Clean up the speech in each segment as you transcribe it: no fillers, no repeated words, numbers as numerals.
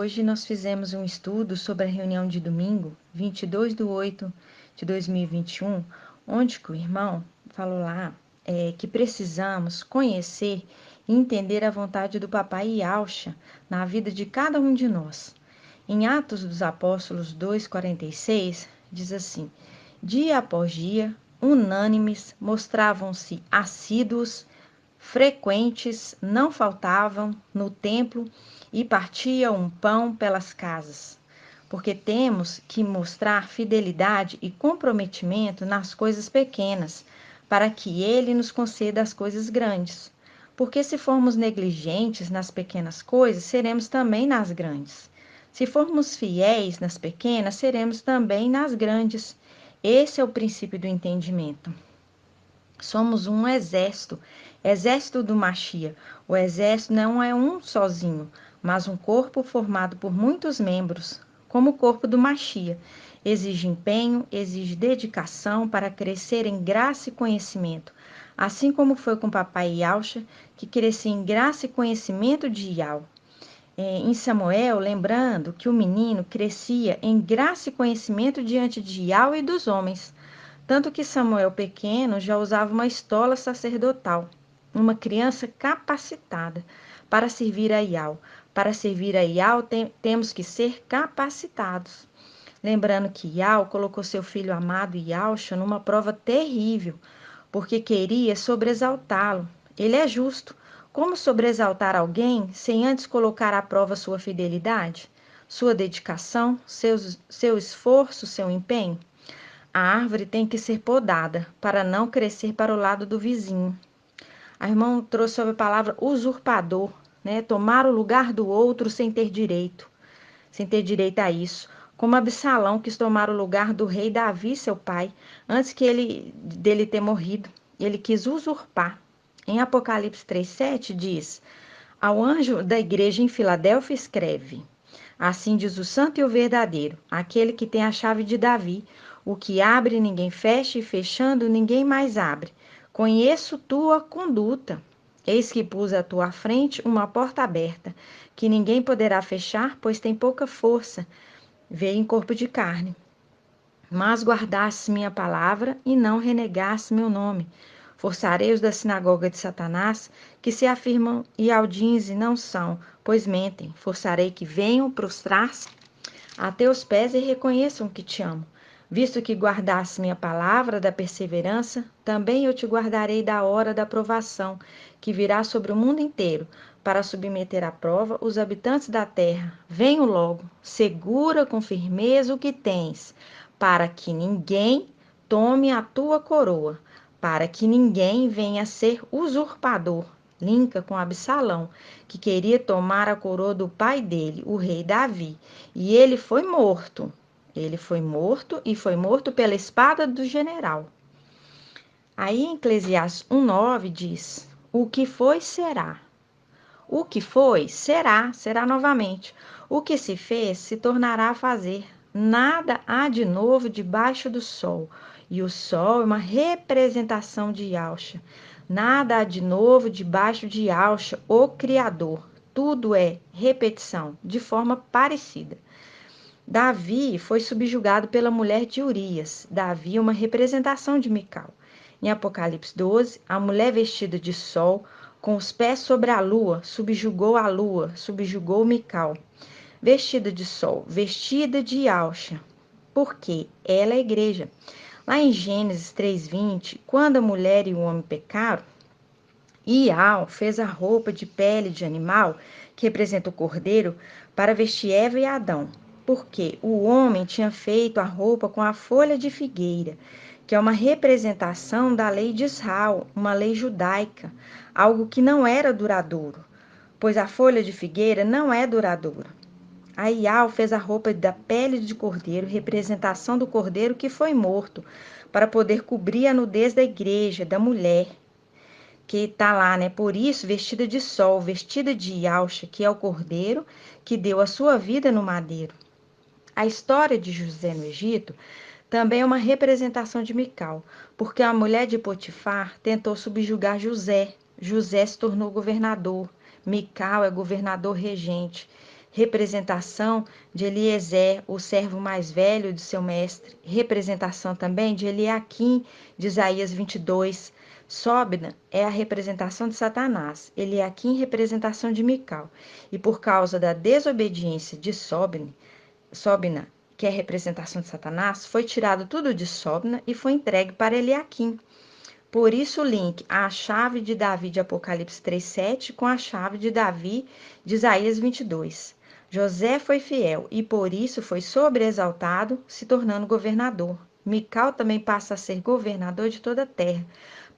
Hoje nós fizemos um estudo sobre a reunião de domingo, 22/8/2021, onde que o irmão falou lá que precisamos conhecer e entender a vontade do Papai Yahshua na vida de cada um de nós. Em Atos dos Apóstolos 2:46, diz assim: dia após dia, unânimes, mostravam-se assíduos, frequentes, não faltavam no templo e partiam um pão pelas casas. Porque temos que mostrar fidelidade e comprometimento nas coisas pequenas, para que Ele nos conceda as coisas grandes. Porque se formos negligentes nas pequenas coisas, seremos também nas grandes. Se formos fiéis nas pequenas, seremos também nas grandes. Esse é o princípio do entendimento. Somos um exército, exército do Mashiach. O exército não é um sozinho, mas um corpo formado por muitos membros, como o corpo do Mashiach. Exige empenho, exige dedicação para crescer em graça e conhecimento, assim como foi com o Papai Yahshua, que crescia em graça e conhecimento de Yahweh. Em Samuel, lembrando que o menino crescia em graça e conhecimento diante de Yahweh e dos homens. Tanto que Samuel pequeno já usava uma estola sacerdotal, uma criança capacitada para servir a Yahweh. Para servir a Yahweh temos que ser capacitados. Lembrando que Yahweh colocou seu filho amado Yahshua numa prova terrível, porque queria sobreexaltá-lo. Ele é justo. Como sobreexaltar alguém sem antes colocar à prova sua fidelidade, sua dedicação, seu esforço, seu empenho? A árvore tem que ser podada para não crescer para o lado do vizinho. A irmã trouxe sobre a palavra usurpador, né? Tomar o lugar do outro sem ter direito a isso. Como Absalão quis tomar o lugar do rei Davi, seu pai, antes dele ter morrido. Ele quis usurpar. Em Apocalipse 3:7 diz: ao anjo da igreja em Filadélfia escreve: assim diz o santo e o verdadeiro, aquele que tem a chave de Davi, o que abre ninguém fecha e fechando ninguém mais abre. Conheço tua conduta. Eis que pus à tua frente uma porta aberta, que ninguém poderá fechar, pois tem pouca força, veio em corpo de carne. Mas guardastes minha palavra e não renegastes meu nome. Forçarei os da sinagoga de Satanás, que se afirmam Ialdins e não são, pois mentem. Forçarei que venham prostrar-se a teus pés e reconheçam que te amo. Visto que guardaste minha palavra da perseverança, também eu te guardarei da hora da provação, que virá sobre o mundo inteiro, para submeter à prova os habitantes da terra. Venho logo, segura com firmeza o que tens, para que ninguém tome a tua coroa, para que ninguém venha a ser usurpador. Linka com Absalão, que queria tomar a coroa do pai dele, o rei Davi, e ele foi morto. Ele foi morto e foi morto pela espada do general. Aí em Eclesiastes 1:9 diz: o que foi, será. O que foi, será, será novamente. O que se fez, se tornará a fazer. Nada há de novo debaixo do sol. E o sol é uma representação de Yahshua. Nada há de novo debaixo de Yahshua, o Criador. Tudo é repetição, de forma parecida. Davi foi subjugado pela mulher de Urias. Davi é uma representação de Mical. Em Apocalipse 12, a mulher vestida de sol, com os pés sobre a lua, subjugou Mical. Vestida de sol, vestida de Yahshua, porque ela é a igreja. Lá em Gênesis 3:20, quando a mulher e o homem pecaram, Ial fez a roupa de pele de animal, que representa o cordeiro, para vestir Eva e Adão, porque o homem tinha feito a roupa com a folha de figueira, que é uma representação da lei de Israel, uma lei judaica, algo que não era duradouro, pois a folha de figueira não é duradoura. A Ial fez a roupa da pele de cordeiro, representação do cordeiro que foi morto, para poder cobrir a nudez da igreja, da mulher, que está lá, né? Por isso, vestida de sol, vestida de Yahshua, que é o cordeiro que deu a sua vida no madeiro. A história de José no Egito também é uma representação de Mical, porque a mulher de Potifar tentou subjugar José. José se tornou governador. Mical é governador regente. representação de Eliezer, o servo mais velho de seu mestre, representação também de Eliaquim, de Isaías 22. Sobna é a representação de Satanás, Eliaquim, representação de Mical. E por causa da desobediência de Sobna, que é a representação de Satanás, foi tirado tudo de Sobna e foi entregue para Eliaquim. Por isso o link, a chave de Davi de Apocalipse 3:7 com a chave de Davi de Isaías 22. José foi fiel e por isso foi sobreexaltado, se tornando governador. Mical também passa a ser governador de toda a terra,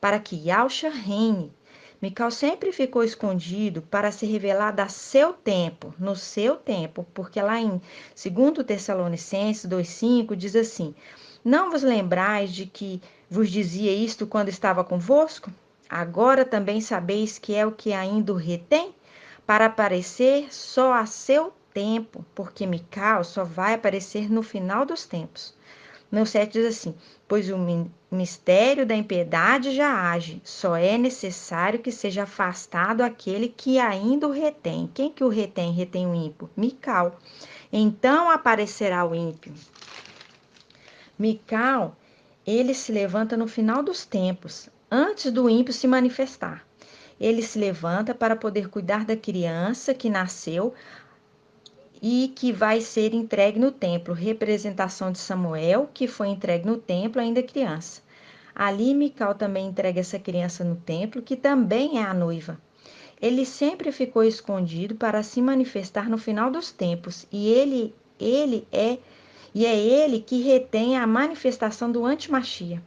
para que Yahshua reine. Mical sempre ficou escondido para ser revelado a seu tempo, no seu tempo, porque lá em 2 Tessalonicenses 2:5 diz assim: não vos lembrais de que vos dizia isto quando estava convosco? Agora também sabeis que é o que ainda o retém, para aparecer só a seu tempo, porque Mical só vai aparecer no final dos tempos. No 7 diz assim: pois o mistério da impiedade já age, só é necessário que seja afastado aquele que ainda o retém. Quem que o retém? Retém o ímpio? Mical. Então aparecerá o ímpio. Mical, ele se levanta no final dos tempos, antes do ímpio se manifestar. Ele se levanta para poder cuidar da criança que nasceu e que vai ser entregue no templo, representação de Samuel, que foi entregue no templo ainda criança. Ali Mical também entrega essa criança no templo, que também é a noiva. Ele sempre ficou escondido para se manifestar no final dos tempos, e é ele que retém a manifestação do antimachia.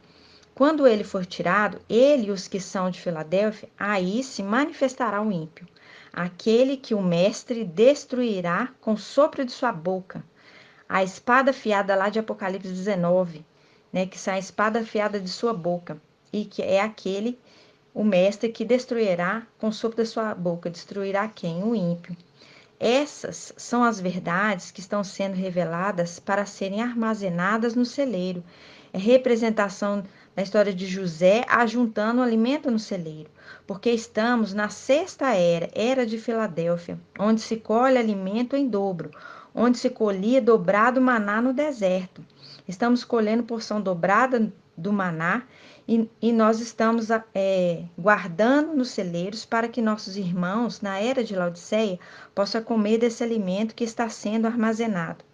Quando ele for tirado, ele e os que são de Filadélfia, aí se manifestará o ímpio, aquele que o mestre destruirá com o sopro de sua boca. A espada afiada lá de Apocalipse 19, né, que sai a espada afiada de sua boca, e que é aquele, o mestre que destruirá com o sopro da sua boca. Destruirá quem? O ímpio. Essas são as verdades que estão sendo reveladas para serem armazenadas no celeiro. É representação da história de José ajuntando o alimento no celeiro, porque estamos na sexta era de Filadélfia, onde se colhe alimento em dobro, onde se colhia dobrado maná no deserto. Estamos colhendo porção dobrada do maná e nós estamos guardando nos celeiros para que nossos irmãos, na era de Laodiceia, possam comer desse alimento que está sendo armazenado.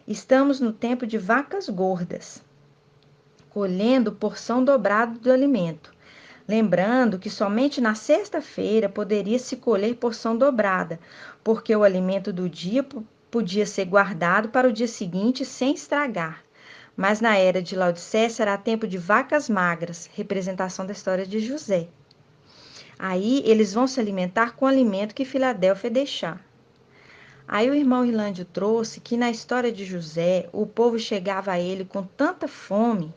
Estamos no tempo de vacas gordas, colhendo porção dobrada do alimento. Lembrando que somente na sexta-feira poderia se colher porção dobrada, porque o alimento do dia podia ser guardado para o dia seguinte sem estragar. Mas na era de Laodiceia será tempo de vacas magras, representação da história de José. Aí eles vão se alimentar com o alimento que Filadélfia deixar. Aí o irmão Irlândio trouxe que na história de José, o povo chegava a ele com tanta fome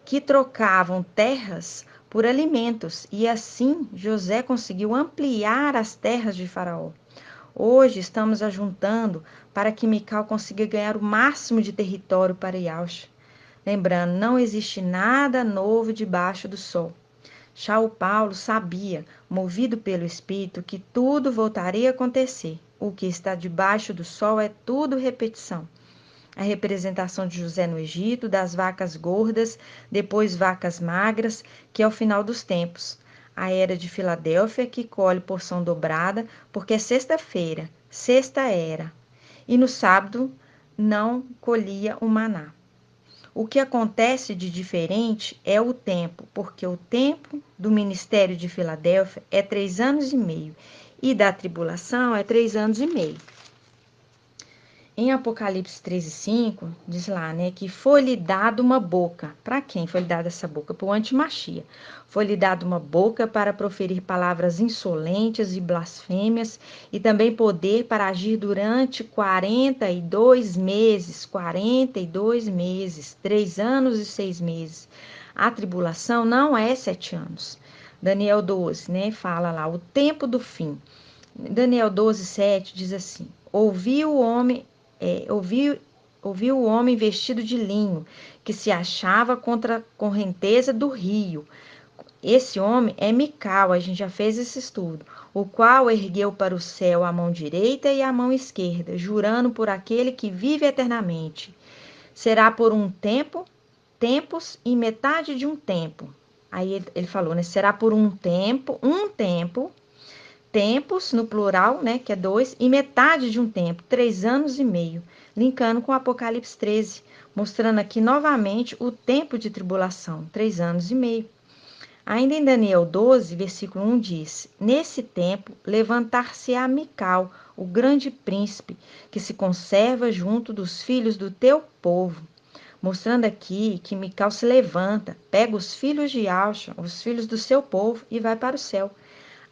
que trocavam terras por alimentos, e assim José conseguiu ampliar as terras de Faraó. Hoje estamos ajuntando para que Mical consiga ganhar o máximo de território para Yahshua. Lembrando, não existe nada novo debaixo do sol. Shaul Paulo sabia, movido pelo Espírito, que tudo voltaria a acontecer. O que está debaixo do sol é tudo repetição. A representação de José no Egito, das vacas gordas, depois vacas magras, que é o final dos tempos. A era de Filadélfia, que colhe porção dobrada, porque é sexta-feira, sexta era. E no sábado não colhia o maná. O que acontece de diferente é o tempo, porque o tempo do ministério de Filadélfia é 3 anos e meio, e da tribulação é 3 anos e meio. Em Apocalipse 13:5, diz lá, né, que foi-lhe dado uma boca. Para quem foi lhe dada essa boca? Para o antimachia. Foi-lhe dado uma boca para proferir palavras insolentes e blasfêmias, e também poder para agir durante 42 meses. 42 meses, 3 anos e 6 meses. A tribulação não é 7 anos. Daniel 12, né, fala lá, o tempo do fim. Daniel 12:7 diz assim: ouviu o homem vestido de linho, que se achava contra a correnteza do rio, Esse homem é Mical, a gente já fez esse estudo, o qual ergueu para o céu a mão direita e a mão esquerda, jurando por aquele que vive eternamente. Será por um tempo, tempos e metade de um tempo. Aí ele falou, né? Será por um tempo, tempos no plural, né? Que é 2, e metade de um tempo, 3 anos e meio, linkando com Apocalipse 13, mostrando aqui novamente o tempo de tribulação, 3 anos e meio. Ainda em Daniel 12, versículo 1 diz: Nesse tempo levantar-se-á Mical, o grande príncipe, que se conserva junto dos filhos do teu povo. Mostrando aqui que Mical se levanta, pega os filhos de Alxa, os filhos do seu povo, e vai para o céu.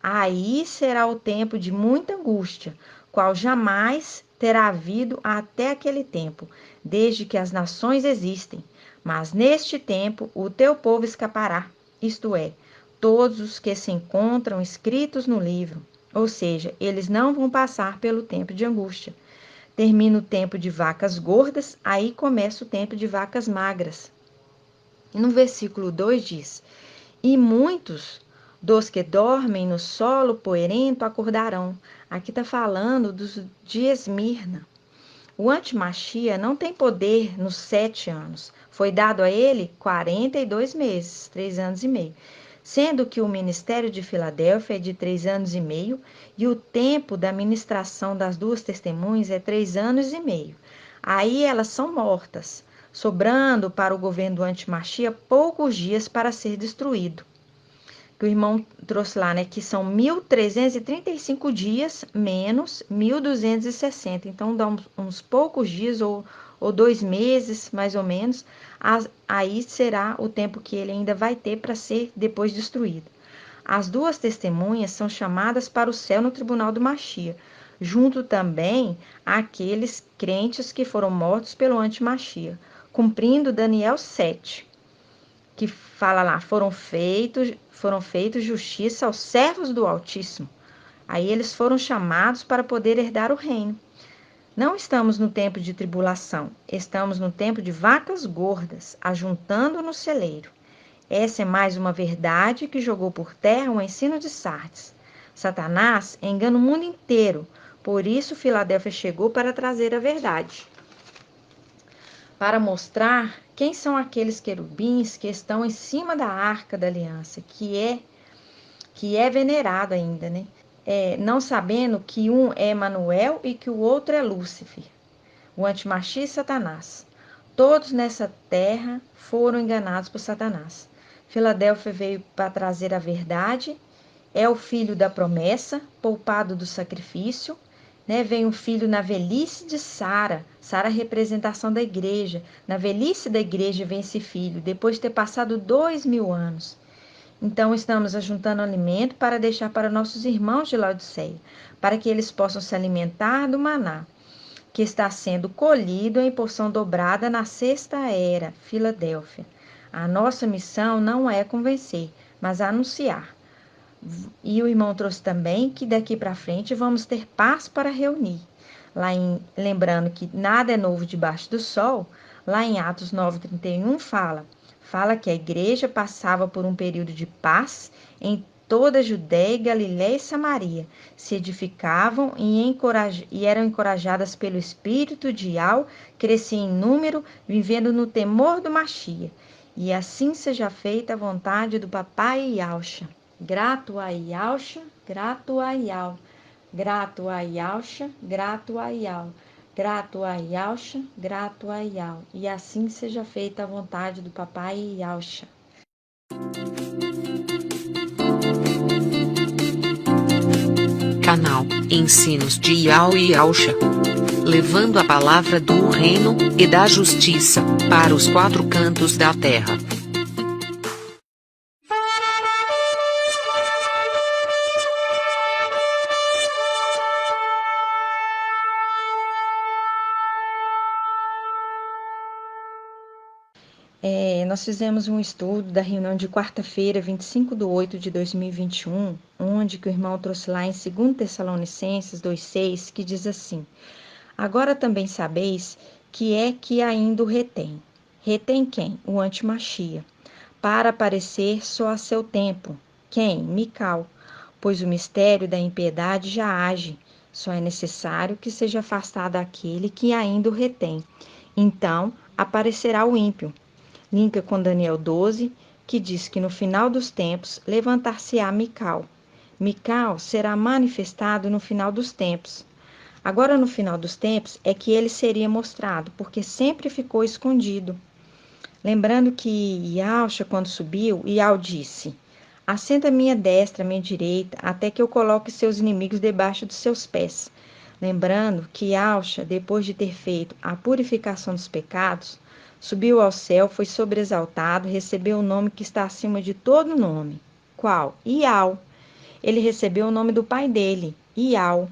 Aí será o tempo de muita angústia, qual jamais terá havido até aquele tempo, desde que as nações existem. Mas neste tempo o teu povo escapará, isto é, todos os que se encontram escritos no livro. Ou seja, eles não vão passar pelo tempo de angústia. Termina o tempo de vacas gordas, aí começa o tempo de vacas magras. E no versículo 2 diz: E muitos dos que dormem no solo poeirento acordarão. Aqui está falando de Esmirna. O antimachia não tem poder nos 7 anos. Foi dado a ele 42 meses, 3 anos e meio. Sendo que o ministério de Filadélfia é de 3 anos e meio e o tempo da ministração das duas testemunhas é 3 anos e meio. Aí elas são mortas, sobrando para o governo do antimachia poucos dias para ser destruído. Que o irmão trouxe lá, né? Que são 1.335 dias menos 1.260. Então, dá uns poucos dias ou 2 meses, mais ou menos. Aí será o tempo que ele ainda vai ter para ser depois destruído. As duas testemunhas são chamadas para o céu no tribunal do Machia, junto também àqueles crentes que foram mortos pelo antimachia, cumprindo Daniel 7. Que fala lá, foram feitos justiça aos servos do Altíssimo. Aí eles foram chamados para poder herdar o reino. Não estamos no tempo de tribulação, estamos no tempo de vacas gordas, ajuntando no celeiro. Essa é mais uma verdade que jogou por terra o ensino de Sardes. Satanás engana o mundo inteiro, por isso Filadélfia chegou para trazer a verdade, para mostrar quem são aqueles querubins que estão em cima da arca da aliança, que é venerado ainda, né? Não sabendo que um é Emanuel e que o outro é Lúcifer, o antimachia e Satanás. Todos nessa terra foram enganados por Satanás. Filadélfia veio para trazer a verdade, é o filho da promessa, poupado do sacrifício, né? Vem um filho na velhice de Sara, Sara é a representação da igreja. Na velhice da igreja vem esse filho, depois de ter passado 2.000 anos. Então, estamos ajuntando alimento para deixar para nossos irmãos de Laodiceia, para que eles possam se alimentar do maná, que está sendo colhido em porção dobrada na sexta era, Filadélfia. A nossa missão não é convencer, mas anunciar. E o irmão trouxe também que daqui para frente vamos ter paz para reunir. Lembrando que nada é novo debaixo do sol, lá em Atos 9:31 fala que a igreja passava por um período de paz em toda a Judéia, Galiléia e Samaria. Se edificavam e eram encorajadas pelo Espírito de Al, cresciam em número, vivendo no temor do Machia. E assim seja feita a vontade do papai Yalcha. Grato a Yalcha, grato a Yal. Grato a Yalcha, grato a Yal. Grato a Yalcha, grato a Yal. E assim seja feita a vontade do papai Yalcha. Canal Ensinos de Yao e Yalcha, levando a palavra do reino e da justiça para os 4 cantos da terra. Nós fizemos um estudo da reunião de quarta-feira, 25/8/2021, onde que o irmão trouxe lá em 2 Tessalonicenses 2:6, que diz assim: Agora também sabeis que é que ainda o retém. Retém quem? O antimachia, para aparecer só a seu tempo. Quem? Mical. Pois o mistério da impiedade já age. Só é necessário que seja afastado aquele que ainda o retém. Então aparecerá o ímpio. Linka com Daniel 12, que diz que no final dos tempos levantar-se-á Mical. Mical será manifestado no final dos tempos. Agora, no final dos tempos, é que ele seria mostrado, porque sempre ficou escondido. Lembrando que Yahshua, quando subiu, Iau disse: assenta à minha destra, à minha direita, até que eu coloque seus inimigos debaixo dos seus pés. Lembrando que Yahshua, depois de ter feito a purificação dos pecados, subiu ao céu, foi sobreexaltado, recebeu o nome que está acima de todo nome. Qual? Iau. Ele recebeu o nome do pai dele, Iau.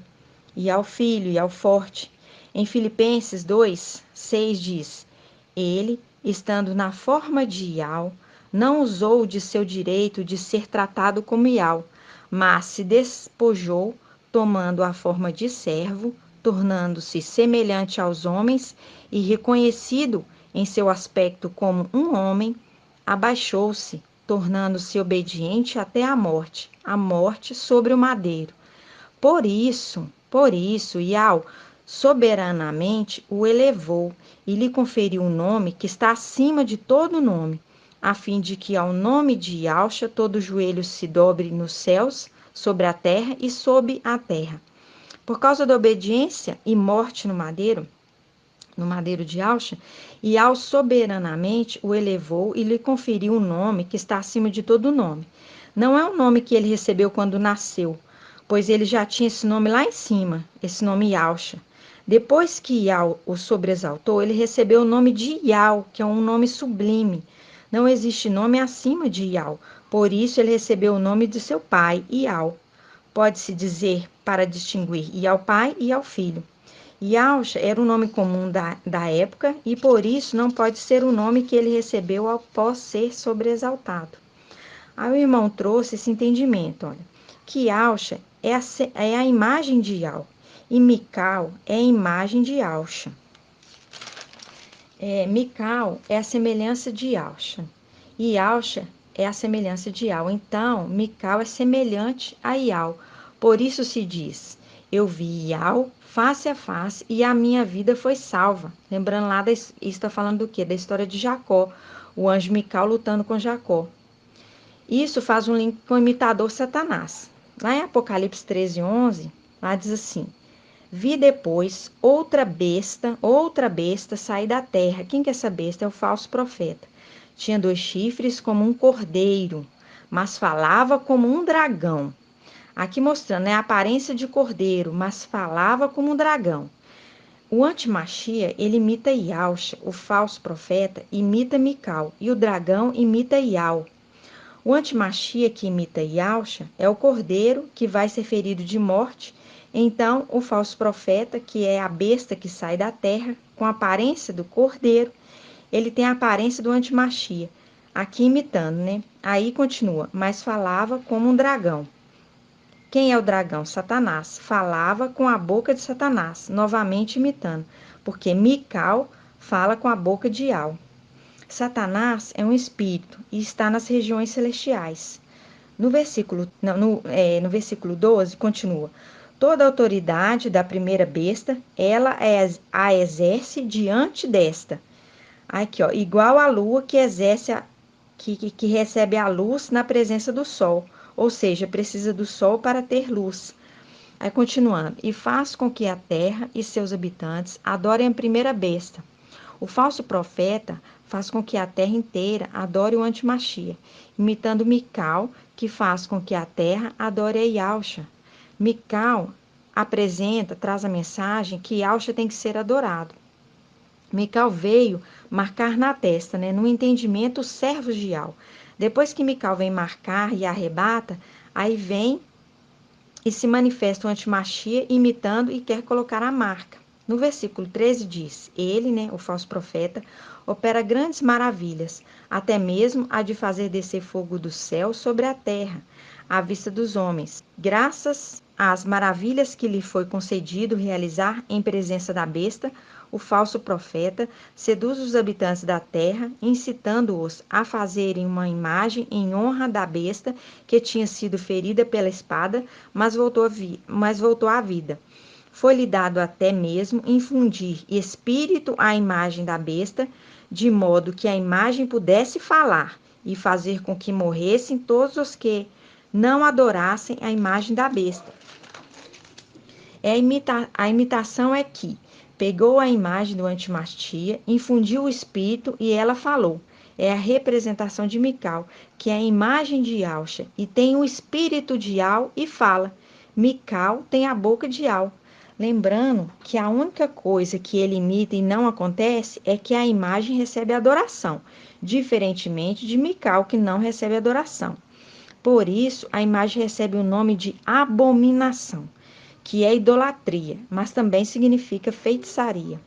Iau filho, Iau forte. Em Filipenses 2, 6 diz: ele, estando na forma de Iau, não usou de seu direito de ser tratado como Iau, mas se despojou, tomando a forma de servo, tornando-se semelhante aos homens e reconhecido em seu aspecto como um homem, abaixou-se, tornando-se obediente até a morte sobre o madeiro. Por isso, Iau soberanamente o elevou e lhe conferiu um nome que está acima de todo nome, a fim de que ao nome de Yahshua todo joelho se dobre nos céus, sobre a terra e sob a terra. Por causa da obediência e morte no madeiro de Yahshua, Iau soberanamente o elevou e lhe conferiu um nome que está acima de todo nome. Não é o nome que ele recebeu quando nasceu, pois ele já tinha esse nome lá em cima, esse nome Yahshua. Depois que Iau o sobreexaltou, ele recebeu o nome de Iau, que é um nome sublime. Não existe nome acima de Iau, por isso ele recebeu o nome de seu pai, Iau. Pode-se dizer para distinguir Iau pai e Iau filho. Yahshua era um nome comum da época e por isso não pode ser o nome que ele recebeu após ser sobreexaltado. Aí o irmão trouxe esse entendimento, olha, que Yahshua é a imagem de Iau e Mical é a imagem de Yahshua. Mical é a semelhança de Yahshua e Yahshua é a semelhança de Iau. Então, Mical é semelhante a Iau. Por isso se diz: eu vi Iau face a face e a minha vida foi salva. Lembrando lá, está falando do quê? Da história de Jacó, o anjo Mical lutando com Jacó. Isso faz um link com o imitador Satanás. Lá em Apocalipse 13, 11, lá diz assim: vi depois outra besta sair da terra. Quem que é essa besta? É o falso profeta. Tinha 2 chifres como um cordeiro, mas falava como um dragão. Aqui mostrando, a aparência de cordeiro, mas falava como um dragão. O antimachia, ele imita Yahshua, o falso profeta imita Mical, e o dragão imita Iau. O antimachia que imita Yahshua é o cordeiro que vai ser ferido de morte. Então, o falso profeta, que é a besta que sai da terra, com a aparência do cordeiro, ele tem a aparência do antimachia, aqui imitando, né? Aí continua, mas falava como um dragão. Quem é o dragão? Satanás. Falava com a boca de Satanás, novamente imitando, porque Mical fala com a boca de Iau. Satanás é um espírito e está nas regiões celestiais. No versículo 12, continua: toda a autoridade da primeira besta, ela a exerce diante desta. Aqui, ó, igual à lua que que recebe a luz na presença do sol, ou seja, precisa do sol para ter luz. Aí continuando, e faz com que a terra e seus habitantes adorem a primeira besta. O falso profeta faz com que a terra inteira adore o antimachia, imitando Mical, que faz com que a terra adore a Yahshua. Mical traz a mensagem que Yahshua tem que ser adorado. Mical veio marcar na testa, né, no entendimento, os servos de Iau. Depois que Mical vem marcar e arrebata, aí vem e se manifesta o antimachia imitando e quer colocar a marca. No versículo 13 diz: ele, né, o falso profeta, opera grandes maravilhas, até mesmo a de fazer descer fogo do céu sobre a terra, à vista dos homens, graças às maravilhas que lhe foi concedido realizar em presença da besta. o falso profeta seduz os habitantes da terra, incitando-os a fazerem uma imagem em honra da besta que tinha sido ferida pela espada, mas voltou à vida. Foi-lhe dado até mesmo infundir espírito à imagem da besta, de modo que a imagem pudesse falar e fazer com que morressem todos os que não adorassem a imagem da besta. A imitação é que pegou a imagem do antimastia, infundiu o espírito e ela falou. É a representação de Mical, que é a imagem de Yahshua, e tem o espírito de Yah e fala. Mical tem a boca de Yah. Lembrando que a única coisa que ele imita e não acontece é que a imagem recebe adoração, diferentemente de Mical, que não recebe adoração. Por isso, a imagem recebe o nome de abominação, que é idolatria, mas também significa feitiçaria.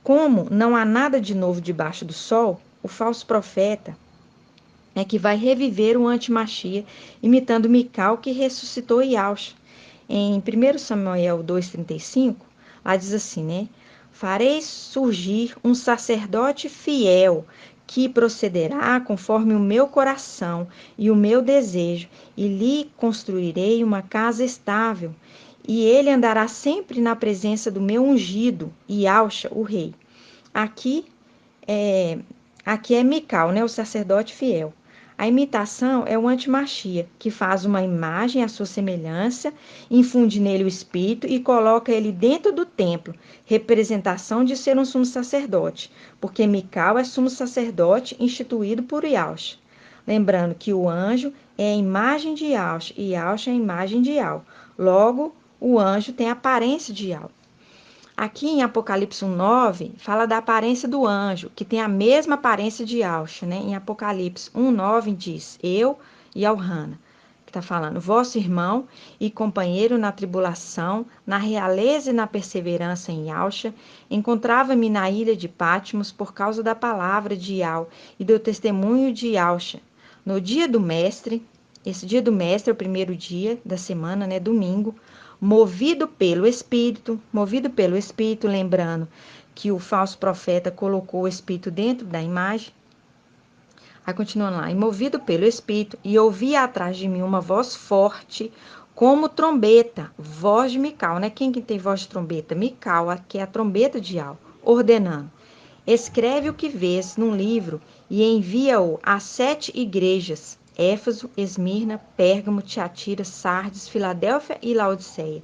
Como não há nada de novo debaixo do sol, o falso profeta é que vai reviver o antimachia, imitando Mical, que ressuscitou Yahshua. Em 1 Samuel 2,35, lá diz assim, né? Farei surgir um sacerdote fiel, que procederá conforme o meu coração e o meu desejo, e lhe construirei uma casa estável, e ele andará sempre na presença do meu ungido, Yahshua, o rei. Aqui é Mical, né, o sacerdote fiel. A imitação é o antimachia, que faz uma imagem à sua semelhança, infunde nele o espírito e coloca ele dentro do templo, representação de ser um sumo sacerdote, porque Mical é sumo sacerdote instituído por Yahshua. Lembrando que o anjo é a imagem de Yahshua e Yahshua é a imagem de Yah. Logo, o anjo tem a aparência de Yah. Aqui em Apocalipse 1:9, fala da aparência do anjo, que tem a mesma aparência de Yahshua, né? Em Apocalipse 1:9 diz, eu e Elhana, que está falando, vosso irmão e companheiro na tribulação, na realeza e na perseverança em Yahshua, encontrava-me na ilha de Patmos por causa da palavra de Yah e do testemunho de Yahshua. No dia do mestre, esse dia do mestre é o primeiro dia da semana, né? Domingo, movido pelo Espírito, lembrando que o falso profeta colocou o Espírito dentro da imagem. Aí continuando lá, e movido pelo Espírito, e ouvi atrás de mim uma voz forte, como trombeta, voz de Mical, né? Quem que tem voz de trombeta? Mical, que é a trombeta de Yah, ordenando. Escreve o que vês num livro e envia-o às 7 igrejas, Éfeso, Esmirna, Pérgamo, Tiatira, Sardes, Filadélfia e Laodiceia.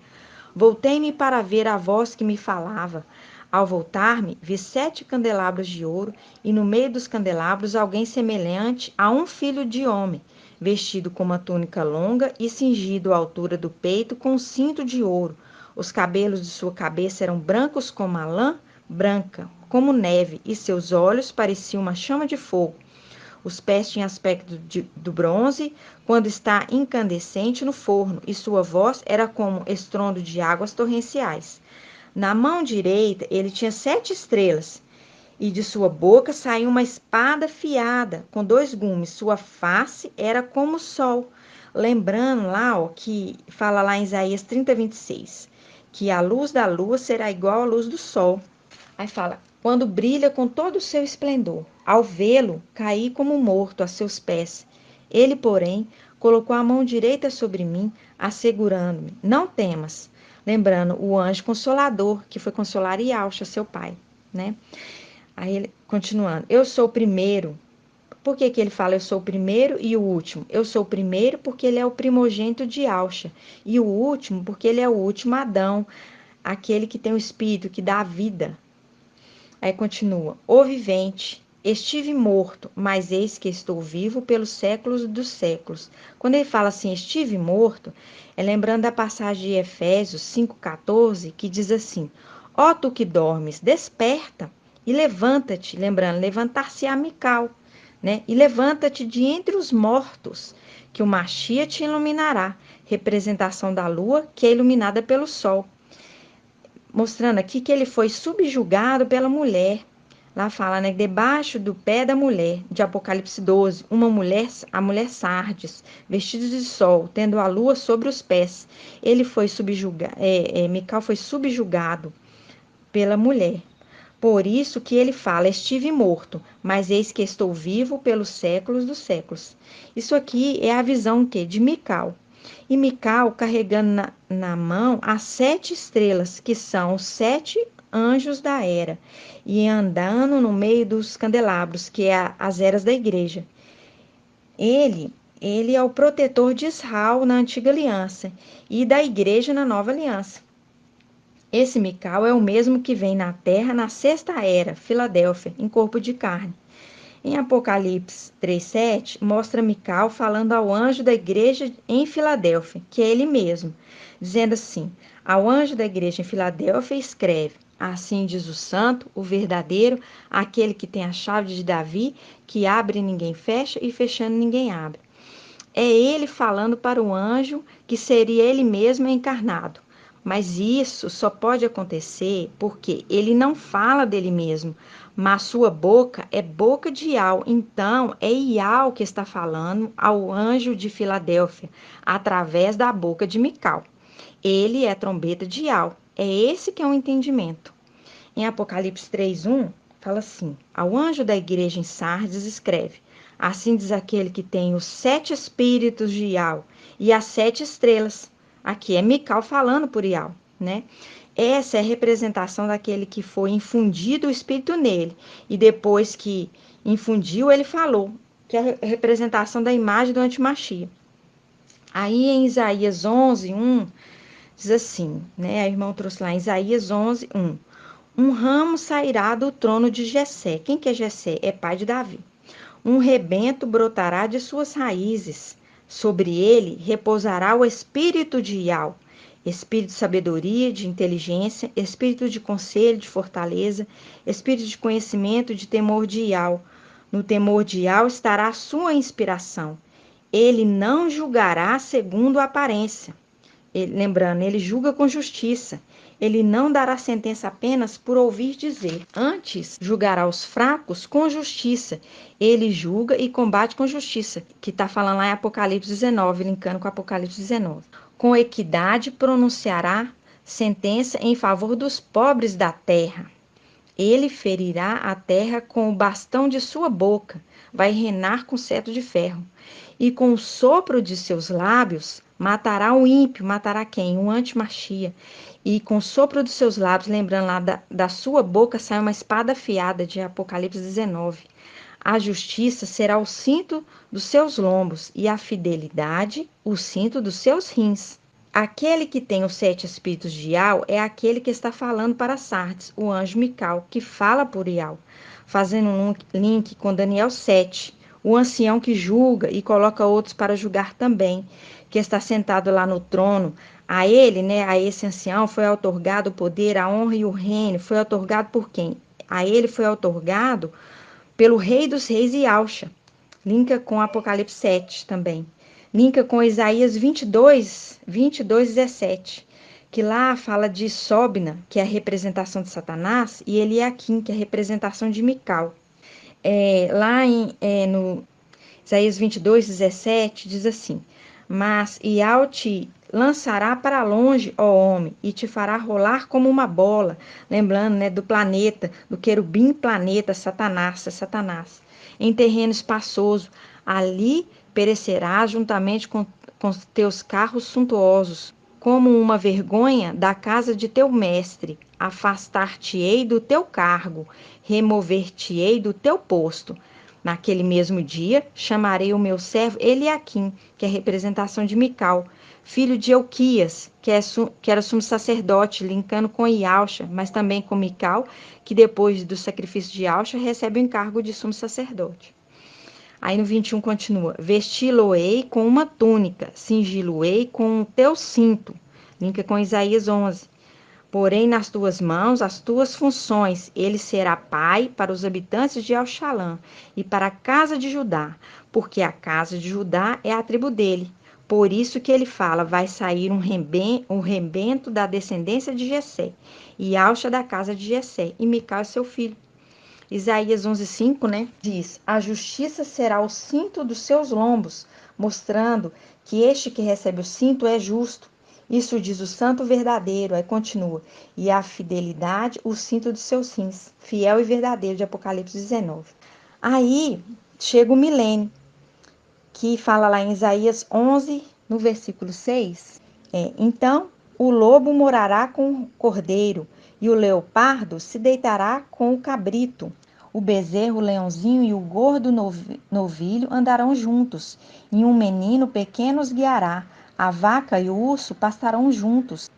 Voltei-me para ver a voz que me falava. Ao voltar-me, vi 7 candelabros de ouro, e no meio dos candelabros alguém semelhante a um filho de homem, vestido com uma túnica longa e cingido à altura do peito com um cinto de ouro. Os cabelos de sua cabeça eram brancos como a lã branca, como neve, e seus olhos pareciam uma chama de fogo. Os pés tinham aspecto do bronze, quando está incandescente no forno, e sua voz era como estrondo de águas torrenciais. Na mão direita ele tinha 7 estrelas, e de sua boca saía uma espada afiada, com 2 gumes. Sua face era como o sol. Lembrando lá, ó, que fala lá em Isaías 30:26, que a luz da lua será igual à luz do sol. Aí fala, quando brilha com todo o seu esplendor. Ao vê-lo, caí como morto a seus pés. Ele, porém, colocou a mão direita sobre mim, assegurando-me, não temas. Lembrando o anjo consolador, que foi consolar Yahshua, seu pai, né? Aí ele, continuando, eu sou o primeiro. Por que ele fala eu sou o primeiro e o último? Eu sou o primeiro porque ele é o primogênito de Yahshua, e o último porque ele é o último Adão, aquele que tem o espírito, que dá a vida. Aí continua, o vivente, estive morto, mas eis que estou vivo pelos séculos dos séculos. Quando ele fala assim, estive morto, é lembrando da passagem de Efésios 5:14, que diz assim, ó tu que dormes, desperta e levanta-te, lembrando, levantar-se-á Mical, né? E levanta-te de entre os mortos, que o Machia te iluminará, representação da lua, que é iluminada pelo sol. Mostrando aqui que ele foi subjugado pela mulher. Lá fala, né? Debaixo do pé da mulher, de Apocalipse 12, a mulher Sardes, vestida de sol, tendo a lua sobre os pés. Ele foi subjugado, Mical foi subjugado, pela mulher. Por isso que ele fala, estive morto, mas eis que estou vivo pelos séculos dos séculos. Isso aqui é a visão de Mical. E Mical carregando na mão as 7 estrelas, que são os 7 anjos da era, e andando no meio dos candelabros, que é as eras da igreja. Ele é o protetor de Israel na antiga aliança e da igreja na nova aliança. Esse Mical é o mesmo que vem na terra na 6ª era, Filadélfia, em corpo de carne. Em Apocalipse 3:7, mostra Mical falando ao anjo da igreja em Filadélfia, que é ele mesmo, dizendo assim: ao anjo da igreja em Filadélfia escreve: assim diz o santo, o verdadeiro, aquele que tem a chave de Davi, que abre e ninguém fecha, e fechando ninguém abre. É ele falando para o anjo que seria ele mesmo encarnado. Mas isso só pode acontecer porque ele não fala dele mesmo, mas sua boca é boca de Iau. Então, é Iau que está falando ao anjo de Filadélfia, através da boca de Mical. Ele é a trombeta de Iau. É esse que é o entendimento. Em Apocalipse 3:1, fala assim: ao anjo da igreja em Sardes escreve: assim diz aquele que tem os 7 espíritos de Iau e as 7 estrelas. Aqui é Mical falando por Iau, né? Essa é a representação daquele que foi infundido o espírito nele. E depois que infundiu, ele falou, que é a representação da imagem do antimachia. Aí em Isaías 11:1, diz assim, né? A irmã trouxe lá em Isaías 11:1. Um ramo sairá do trono de Jessé. Quem que é Jessé? É pai de Davi. Um rebento brotará de suas raízes. Sobre ele repousará o espírito de Iau, espírito de sabedoria, de inteligência, espírito de conselho, de fortaleza, espírito de conhecimento, de temor de Iau. No temor de Iau estará a sua inspiração. Ele não julgará segundo a aparência. Lembrando, ele julga com justiça. Ele não dará sentença apenas por ouvir dizer. Antes, julgará os fracos com justiça. Ele julga e combate com justiça, que está falando lá em Apocalipse 19, linkando com Apocalipse 19. Com equidade pronunciará sentença em favor dos pobres da terra. Ele ferirá a terra com o bastão de sua boca, vai reinar com cetro de ferro. E com o sopro de seus lábios matará o ímpio. Matará quem? O antimachia. E com o sopro dos seus lábios, lembrando lá da sua boca, sai uma espada afiada, de Apocalipse 19. A justiça será o cinto dos seus lombos, e a fidelidade o cinto dos seus rins. Aquele que tem os 7 espíritos de Iau é aquele que está falando para Sardes, o anjo Mical, que fala por Iau, fazendo um link com Daniel 7, o ancião que julga e coloca outros para julgar também, que está sentado lá no trono. A ele, né, a esse ancião, foi outorgado o poder, a honra e o reino. Foi outorgado por quem? A ele foi outorgado pelo Rei dos Reis Iauxa. Linka com Apocalipse 7 também. Linka com Isaías 22:17, que lá fala de Sobna, que é a representação de Satanás, e Eliaquim, que é a representação de Mical. No Isaías 22:17, diz assim: mas Iau te lançará para longe, ó homem, e te fará rolar como uma bola. Lembrando, né, do planeta, do querubim planeta, Satanás, em terreno espaçoso. Ali perecerás juntamente com teus carros suntuosos, como uma vergonha da casa de teu mestre. Afastar-te-ei do teu cargo, remover-te-ei do teu posto. Naquele mesmo dia, chamarei o meu servo Eliaquim, que é a representação de Mical, filho de Euquias, que era sumo sacerdote, linkando com Iauxa, mas também com Mical, que depois do sacrifício de Iauxa recebe o encargo de sumo sacerdote. Aí no 21 continua: vesti-lo-ei com uma túnica, cingi-lo-ei com o teu cinto. Linka com Isaías 11. Porém, nas tuas mãos, as tuas funções. Ele será pai para os habitantes de Auxalã e para a casa de Judá, porque a casa de Judá é a tribo dele. Por isso que ele fala, vai sair um rebento da descendência de Jessé, e Auxa da casa de Jessé, e Mical é seu filho. Isaías 11:5, né, diz: a justiça será o cinto dos seus lombos, mostrando que este que recebe o cinto é justo. Isso diz o santo verdadeiro, aí continua. E a fidelidade, o cinto dos seus rins, fiel e verdadeiro, de Apocalipse 19. Aí chega o milênio, que fala lá em Isaías 11, no versículo 6. Então o lobo morará com o cordeiro, e o leopardo se deitará com o cabrito. O bezerro, o leãozinho e o gordo novilho andarão juntos, e um menino pequeno os guiará. A vaca e o urso pastarão juntos,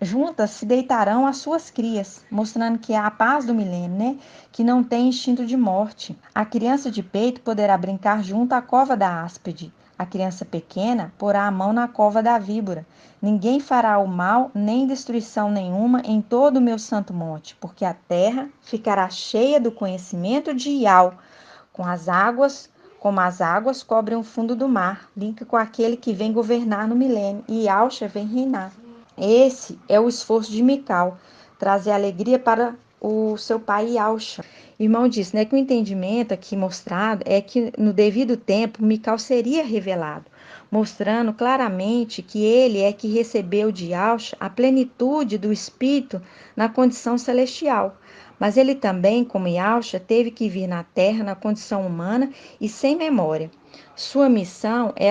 juntas se deitarão as suas crias, mostrando que é a paz do milênio, né? Que não tem instinto de morte. A criança de peito poderá brincar junto à cova da áspide. A criança pequena porá a mão na cova da víbora. Ninguém fará o mal, nem destruição nenhuma em todo o meu santo monte, porque a terra ficará cheia do conhecimento de Iau, como as águas cobrem o fundo do mar, linka com aquele que vem governar no milênio, e Yahshua vem reinar. Esse é o esforço de Mical, trazer alegria para o seu pai Yahshua. O irmão disse, né, que o entendimento aqui mostrado é que no devido tempo Mical seria revelado, mostrando claramente que ele é que recebeu de Yahshua a plenitude do Espírito na condição celestial. Mas ele também, como Yahshua, teve que vir na terra na condição humana e sem memória. Sua missão é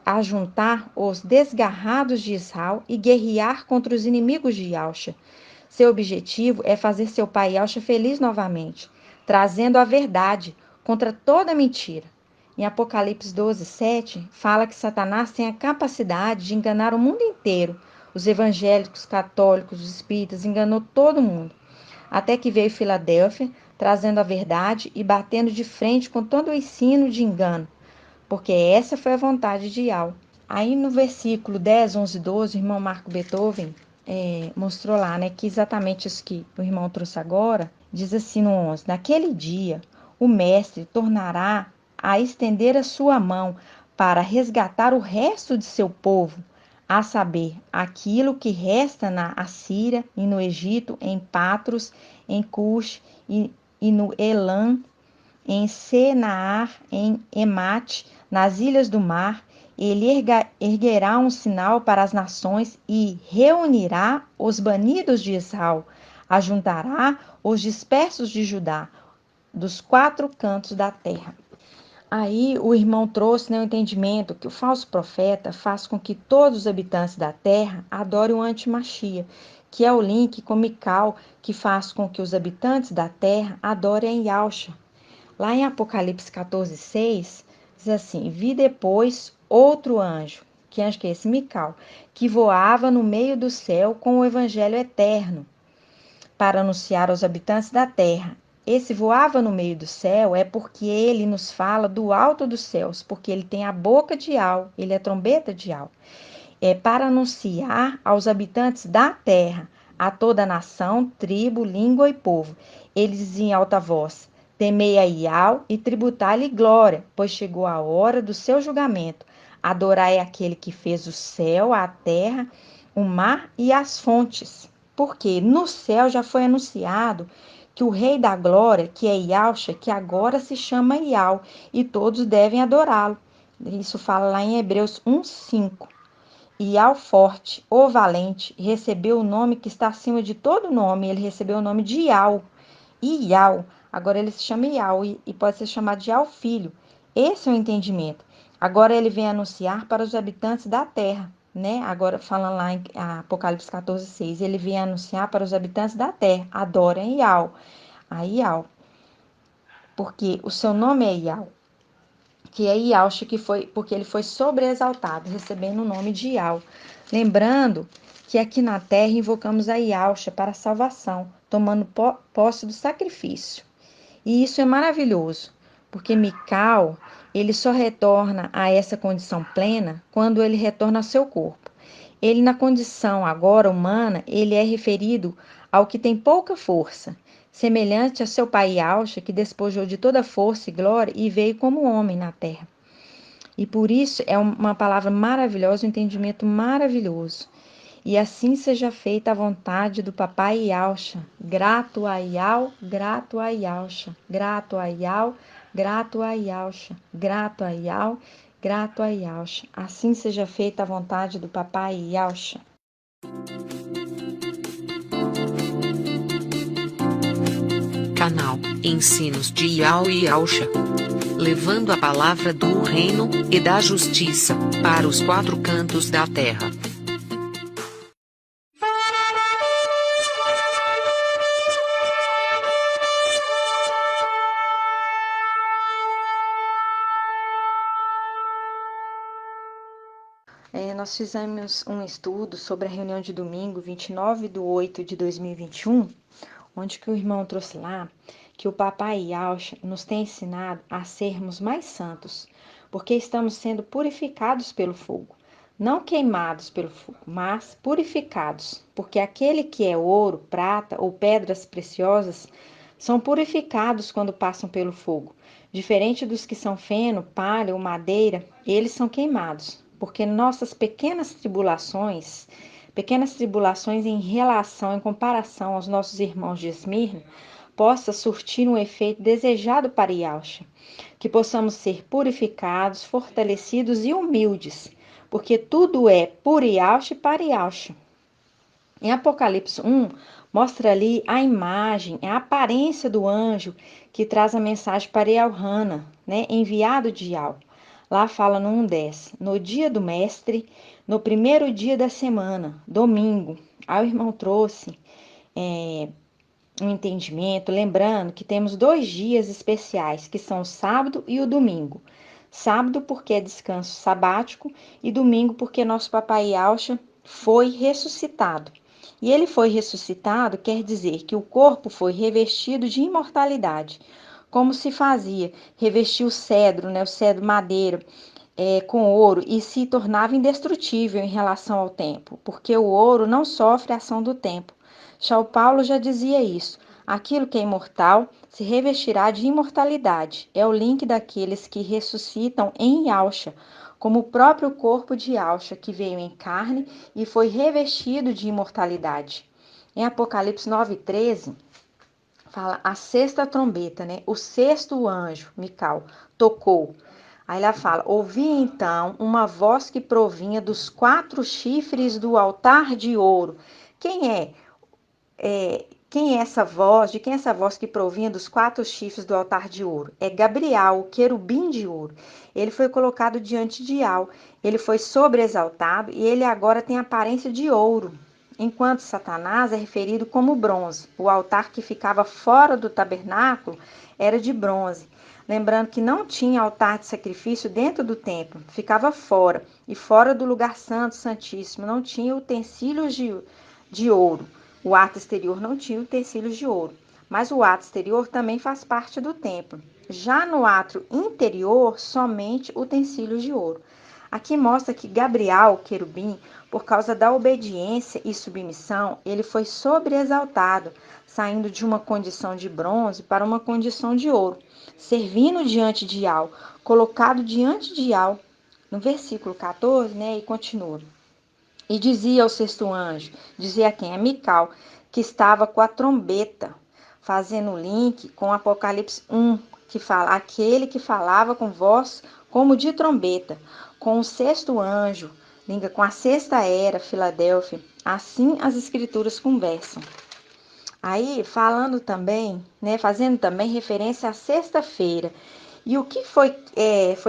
ajuntar os desgarrados de Israel e guerrear contra os inimigos de Yahshua. Seu objetivo é fazer seu pai Yahshua feliz novamente, trazendo a verdade contra toda mentira. Em Apocalipse 12, 7, fala que Satanás tem a capacidade de enganar o mundo inteiro. Os evangélicos, católicos, os espíritas, enganou todo mundo. Até que veio Filadélfia, trazendo a verdade e batendo de frente com todo o ensino de engano, porque essa foi a vontade de Yahweh. Aí no versículo 10, 11 e 12, o irmão Marco Beethoven mostrou lá, né, que exatamente isso que o irmão trouxe agora, diz assim no 11, naquele dia o mestre tornará a estender a sua mão para resgatar o resto de seu povo, a saber, aquilo que resta na Assíria e no Egito, em Patros, em Cush e no Elam, em Senaar, em Emate, nas ilhas do mar. Ele erguerá um sinal para as nações e reunirá os banidos de Israel, ajuntará os dispersos de Judá, dos quatro cantos da terra. Aí o irmão trouxe, né, o entendimento que o falso profeta faz com que todos os habitantes da terra adorem o antimachia, que é o link com Mical, que faz com que os habitantes da terra adorem Yahshua. Lá em Apocalipse 14, 6, diz assim, vi depois outro anjo, que anjo que é esse? Mical, que voava no meio do céu com o evangelho eterno, para anunciar aos habitantes da terra. Esse voava no meio do céu é porque ele nos fala do alto dos céus, porque ele tem a boca de Al, ele é trombeta de Al. É para anunciar aos habitantes da terra, a toda nação, tribo, língua e povo. Ele dizia em alta voz, temei a Ial e tributai-lhe glória, pois chegou a hora do seu julgamento. Adorai aquele que fez o céu, a terra, o mar e as fontes. Porque no céu já foi anunciado que o Rei da Glória, que é Yahshua, que agora se chama Ial, e todos devem adorá-lo. Isso fala lá em Hebreus 1:5. Ial forte, o valente, recebeu o nome que está acima de todo nome. Ele recebeu o nome de Ial. Ial. Agora ele se chama Ial e pode ser chamado de Ial filho. Esse é o entendimento. Agora ele vem anunciar para os habitantes da terra, né? Agora falando lá em Apocalipse 14, 6, ele vem anunciar para os habitantes da terra, adorem Ial, a Ial, porque o seu nome é Ial, que é Yahshua, que foi porque ele foi sobreexaltado, recebendo o nome de Ial. Lembrando que aqui na terra invocamos a Yahshua para a salvação, tomando posse do sacrifício. E isso é maravilhoso, porque Mical, ele só retorna a essa condição plena quando ele retorna ao seu corpo. Ele, na condição agora humana, ele é referido ao que tem pouca força, semelhante a seu pai Yahshua, que despojou de toda força e glória e veio como homem na terra. E por isso é uma palavra maravilhosa, um entendimento maravilhoso. E assim seja feita a vontade do papai Yahshua. Grato a Yahweh, grato a Yahshua. Grato a Yahweh, grato a Yahshua. Grato a Yahweh, Grato a Yalcha, assim seja feita a vontade do papai Yalcha. Canal Ensinos de Yao e Yalcha, levando a palavra do reino e da justiça para os quatro cantos da terra. Nós fizemos um estudo sobre a reunião de domingo, 29/8/2021, onde que o irmão trouxe lá que o papai Yalcha nos tem ensinado a sermos mais santos, porque estamos sendo purificados pelo fogo. Não queimados pelo fogo, mas purificados, porque aquele que é ouro, prata ou pedras preciosas são purificados quando passam pelo fogo. Diferente dos que são feno, palha ou madeira, eles são queimados, porque nossas pequenas tribulações em relação, em comparação aos nossos irmãos de Esmirna, possa surtir um efeito desejado para Yalcha, que possamos ser purificados, fortalecidos e humildes, porque tudo é por Yalcha e para Yalcha. Em Apocalipse 1, mostra ali a imagem, a aparência do anjo que traz a mensagem para Elhana, né, enviado de Yal. Lá fala no 1:10, no dia do mestre, no primeiro dia da semana, domingo. Aí o irmão trouxe um entendimento, lembrando que temos 2 dias especiais, que são o sábado e o domingo. Sábado porque é descanso sabático e domingo porque nosso papai Yalcha foi ressuscitado. E ele foi ressuscitado quer dizer que o corpo foi revestido de imortalidade, como se fazia, revestir o cedro, né, o cedro madeiro, com ouro e se tornava indestrutível em relação ao tempo, porque o ouro não sofre a ação do tempo. São Paulo já dizia isso. Aquilo que é imortal se revestirá de imortalidade. É o link daqueles que ressuscitam em Yalcha, como o próprio corpo de Yalcha, que veio em carne e foi revestido de imortalidade. Em Apocalipse 9:13, fala a sexta trombeta, né? O sexto anjo, Mical, tocou. Aí ela fala: ouvi então uma voz que provinha dos 4 chifres do altar de ouro. Quem é? Quem é essa voz? De quem é essa voz que provinha dos 4 chifres do altar de ouro? É Gabriel, o querubim de ouro. Ele foi colocado diante de Al. Ele foi sobreexaltado e ele agora tem aparência de ouro, enquanto Satanás é referido como bronze. O altar que ficava fora do tabernáculo era de bronze. Lembrando que não tinha altar de sacrifício dentro do templo, ficava fora. E fora do lugar santo, santíssimo, não tinha utensílios de ouro. O ato exterior não tinha utensílios de ouro, mas o ato exterior também faz parte do templo. Já no ato interior, somente utensílios de ouro. Aqui mostra que Gabriel, o querubim, por causa da obediência e submissão, ele foi sobreexaltado, saindo de uma condição de bronze para uma condição de ouro, servindo diante de Al, colocado diante de Al, no versículo 14, né, e continua. E dizia ao sexto anjo, dizia quem? A Mical, que estava com a trombeta, fazendo o link com Apocalipse 1, que fala, aquele que falava com voz como de trombeta, com o sexto anjo, liga com a sexta era, Filadélfia, assim as escrituras conversam. Aí, falando também, né, fazendo também referência à sexta-feira. E o que foi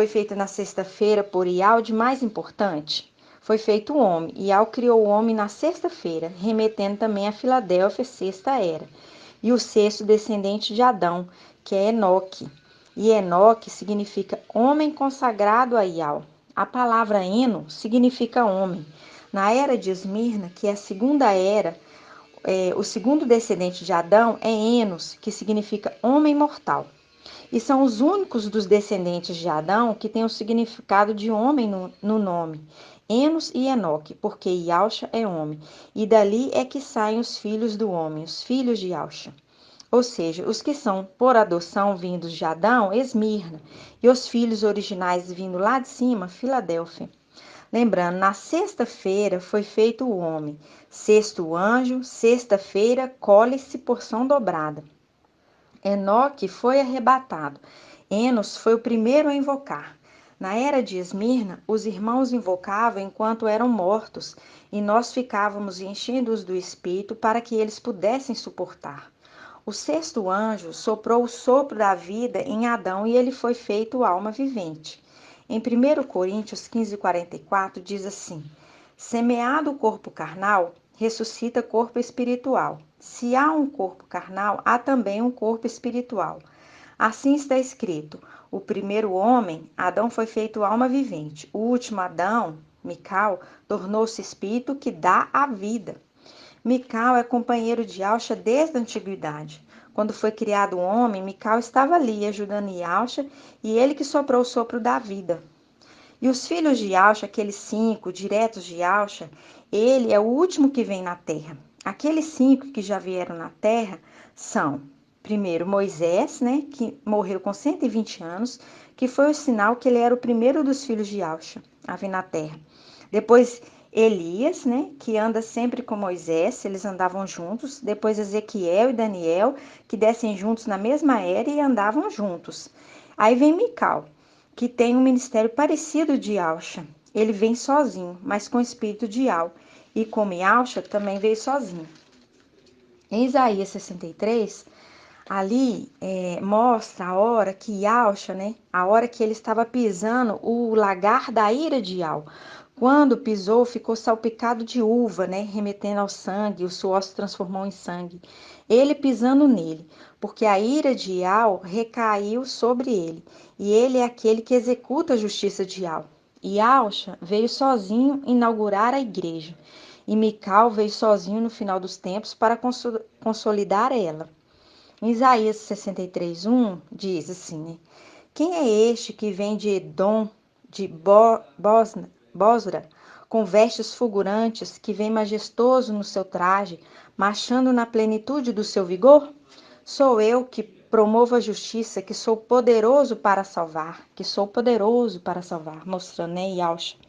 feito na sexta-feira por Ial de mais importante? Foi feito o homem. Ial criou o homem na sexta-feira, remetendo também a Filadélfia, sexta era. E o sexto descendente de Adão, que é Enoque. E Enoque significa homem consagrado a Ial. A palavra Eno significa homem. Na era de Esmirna, que é a segunda era, o segundo descendente de Adão é Enos, que significa homem mortal. E são os únicos dos descendentes de Adão que têm o significado de homem no nome. Enos e Enoque, porque Yalcha é homem. E dali é que saem os filhos do homem, os filhos de Yalcha. Ou seja, os que são por adoção vindos de Adão, Esmirna. E os filhos originais vindo lá de cima, Filadélfia. Lembrando, na sexta-feira foi feito o homem. Sexto anjo, sexta-feira, colhe-se porção dobrada. Enoque foi arrebatado. Enos foi o primeiro a invocar. Na era de Esmirna, os irmãos invocavam enquanto eram mortos, e nós ficávamos enchendo-os do Espírito para que eles pudessem suportar. O sexto anjo soprou o sopro da vida em Adão e ele foi feito alma vivente. Em 1 Coríntios 15:44 diz assim: semeado o corpo carnal, ressuscita corpo espiritual. Se há um corpo carnal, há também um corpo espiritual. Assim está escrito: o primeiro homem, Adão, foi feito alma vivente. O último Adão, Mical, tornou-se espírito que dá a vida. Mical é companheiro de Yahshua desde a antiguidade. Quando foi criado o homem, Mical estava ali ajudando Yahshua e ele que soprou o sopro da vida. E os filhos de Yahshua, aqueles 5 diretos de Yahshua, ele é o último que vem na terra. Aqueles 5 que já vieram na terra são, primeiro, Moisés, né, que morreu com 120 anos, que foi o sinal que ele era o primeiro dos filhos de Yahshua a vir na terra. Depois, Elias, né, que anda sempre com Moisés, eles andavam juntos. Depois, Ezequiel e Daniel, que descem juntos na mesma era e andavam juntos. Aí vem Mical, que tem um ministério parecido de Yahshua. Ele vem sozinho, mas com o espírito de Yahweh. E como Yahshua também veio sozinho. Em Isaías 63, ali mostra a hora que Yahshua, né, a hora que ele estava pisando o lagar da ira de Yahweh. Quando pisou, ficou salpicado de uva, né, remetendo ao sangue, o suor se transformou em sangue. Ele pisando nele, porque a ira de Yahweh recaiu sobre ele, e ele é aquele que executa a justiça de Yahweh. E Yahshua veio sozinho inaugurar a igreja, e Mical veio sozinho no final dos tempos para consolidar ela. Em Isaías 63:1 diz assim, né? Quem é este que vem de Edom, de Bosra, com vestes fulgurantes, que vem majestoso no seu traje, marchando na plenitude do seu vigor? Sou eu que promovo a justiça, que sou poderoso para salvar, mostrando, né, Yahshua.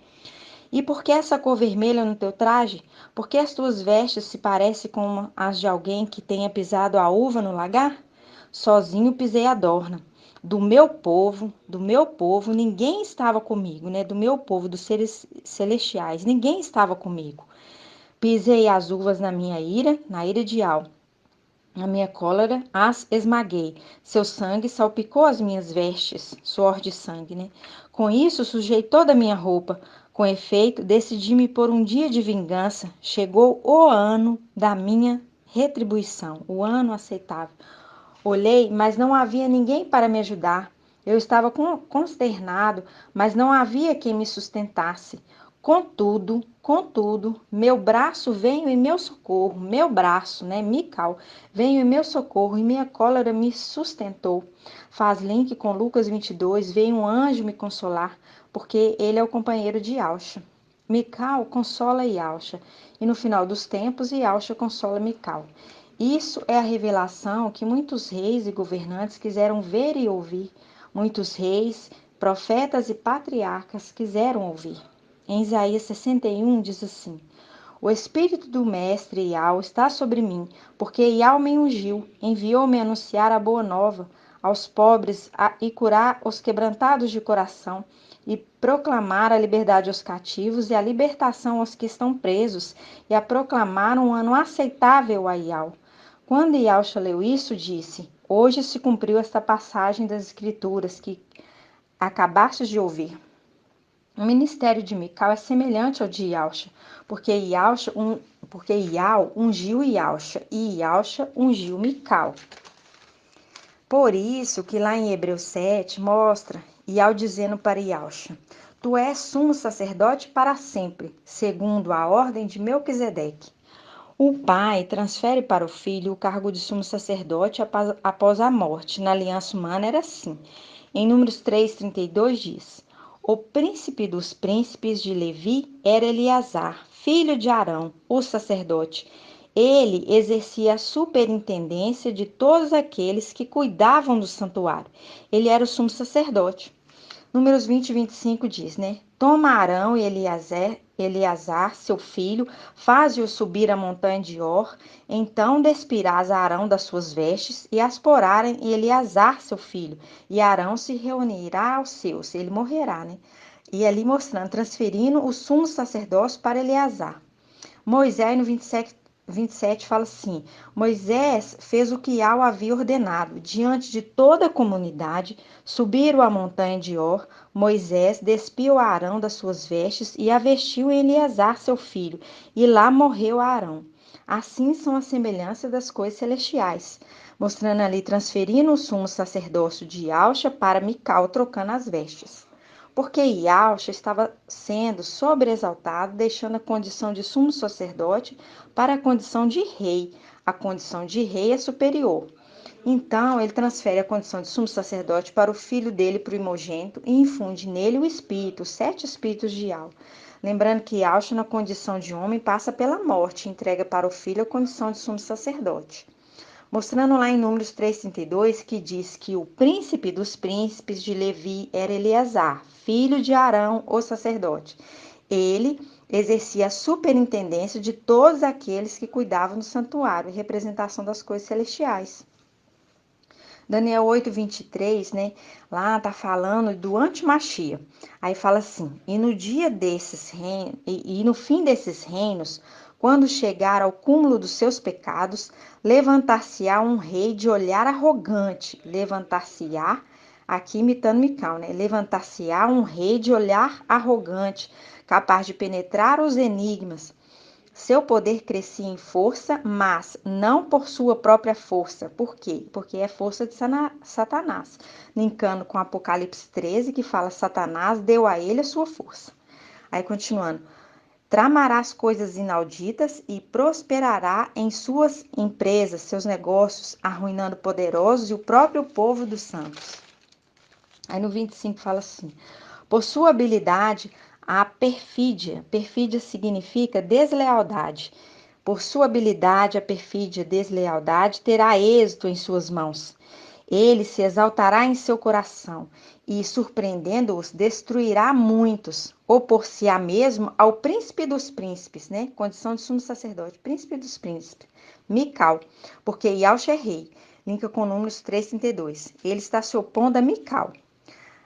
E por que essa cor vermelha no teu traje? Por que as tuas vestes se parecem com as de alguém que tenha pisado a uva no lagar? Sozinho pisei a dorna. Do meu povo, ninguém estava comigo, né? Do meu povo, dos seres celestiais, ninguém estava comigo. Pisei as uvas na minha ira, na ira de Yahweh. Na minha cólera as esmaguei. Seu sangue salpicou as minhas vestes, suor de sangue, né? Com isso sujei toda a minha roupa. Com efeito, decidi-me por um dia de vingança. Chegou o ano da minha retribuição, o ano aceitável. Olhei, mas não havia ninguém para me ajudar. Eu estava consternado, mas não havia quem me sustentasse. Contudo, meu braço veio em meu socorro, meu braço, né, Mical, veio em meu socorro e minha cólera me sustentou. Faz link com Lucas 22, veio um anjo me consolar, porque ele é o companheiro de Yahshua. Mical consola Yahshua, e no final dos tempos, Yahshua consola Mical. Isso é a revelação que muitos reis e governantes quiseram ver e ouvir. Muitos reis, profetas e patriarcas quiseram ouvir. Em Isaías 61 diz assim: o Espírito do Mestre Yahweh está sobre mim, porque Yahweh me ungiu, enviou-me a anunciar a boa nova aos pobres e curar os quebrantados de coração, e proclamar a liberdade aos cativos e a libertação aos que estão presos, e a proclamar um ano aceitável a Yahweh. Quando Yahshua leu isso, disse: hoje se cumpriu esta passagem das Escrituras que acabastes de ouvir. O ministério de Mical é semelhante ao de Yahshua, porque Yahweh ungiu Yahshua e Yahshua ungiu Mical. Por isso que lá em Hebreus 7 mostra Yahweh dizendo para Yahshua: tu és sumo sacerdote para sempre, segundo a ordem de Melquisedeque. O pai transfere para o filho o cargo de sumo sacerdote após a morte. Na aliança humana era assim. Em Números 3:32 diz: o príncipe dos príncipes de Levi era Eleazar, filho de Arão, o sacerdote. Ele exercia a superintendência de todos aqueles que cuidavam do santuário. Ele era o sumo sacerdote. Números 20 e 25 diz, né? Toma Arão e Eleazar, seu filho, faze-o subir a montanha de Or, então despirás Arão das suas vestes e as porá em Eleazar, seu filho, e Arão se reunirá aos seus, ele morrerá, né? E ali mostrando, transferindo o sumo sacerdócio para Eleazar. Moisés, no 27, fala assim: Moisés fez o que Yahweh havia ordenado. Diante de toda a comunidade, subiram a montanha de Or. Moisés despiu Arão das suas vestes e a vestiu em Eleazar, seu filho, e lá morreu Arão. Assim são as semelhanças das coisas celestiais, mostrando ali, transferindo o sumo sacerdócio de Yahshua para Mical, trocando as vestes. Porque Yahshua estava sendo sobreexaltado, deixando a condição de sumo sacerdote para a condição de rei. A condição de rei é superior. Então, ele transfere a condição de sumo sacerdote para o filho dele primogênito e infunde nele o espírito, os 7 espíritos de Yahweh. Lembrando que Yahshua, na condição de homem, passa pela morte, entrega para o filho a condição de sumo sacerdote. Mostrando lá em Números 3,32 que diz que o príncipe dos príncipes de Levi era Eleazar, filho de Arão, o sacerdote. Ele exercia a superintendência de todos aqueles que cuidavam do santuário, representação das coisas celestiais. Daniel 8:23, né? Lá tá falando do antimachia. Aí fala assim: e no dia desses reinos, e no fim desses reinos, quando chegar ao cúmulo dos seus pecados, levantar-se-á um rei de olhar arrogante. Levantar-se-á, aqui imitando Mical, né? Levantar-se-á um rei de olhar arrogante, capaz de penetrar os enigmas. Seu poder crescia em força, mas não por sua própria força. Por quê? Porque é força de Satanás. Linkando com Apocalipse 13, que fala: Satanás deu a ele a sua força. Aí continuando: tramará as coisas inauditas e prosperará em suas empresas, seus negócios, arruinando poderosos e o próprio povo dos santos. Aí no 25 fala assim: por sua habilidade, a perfídia. Perfídia significa deslealdade. Por sua habilidade, a perfídia, deslealdade terá êxito em suas mãos. Ele se exaltará em seu coração e, surpreendendo-os, destruirá muitos. Opor-se-á mesmo ao príncipe dos príncipes, né? Condição de sumo sacerdote, príncipe dos príncipes, Mical, porque Yahshua é rei. Linka com Números 3:32. Ele está se opondo a Mical.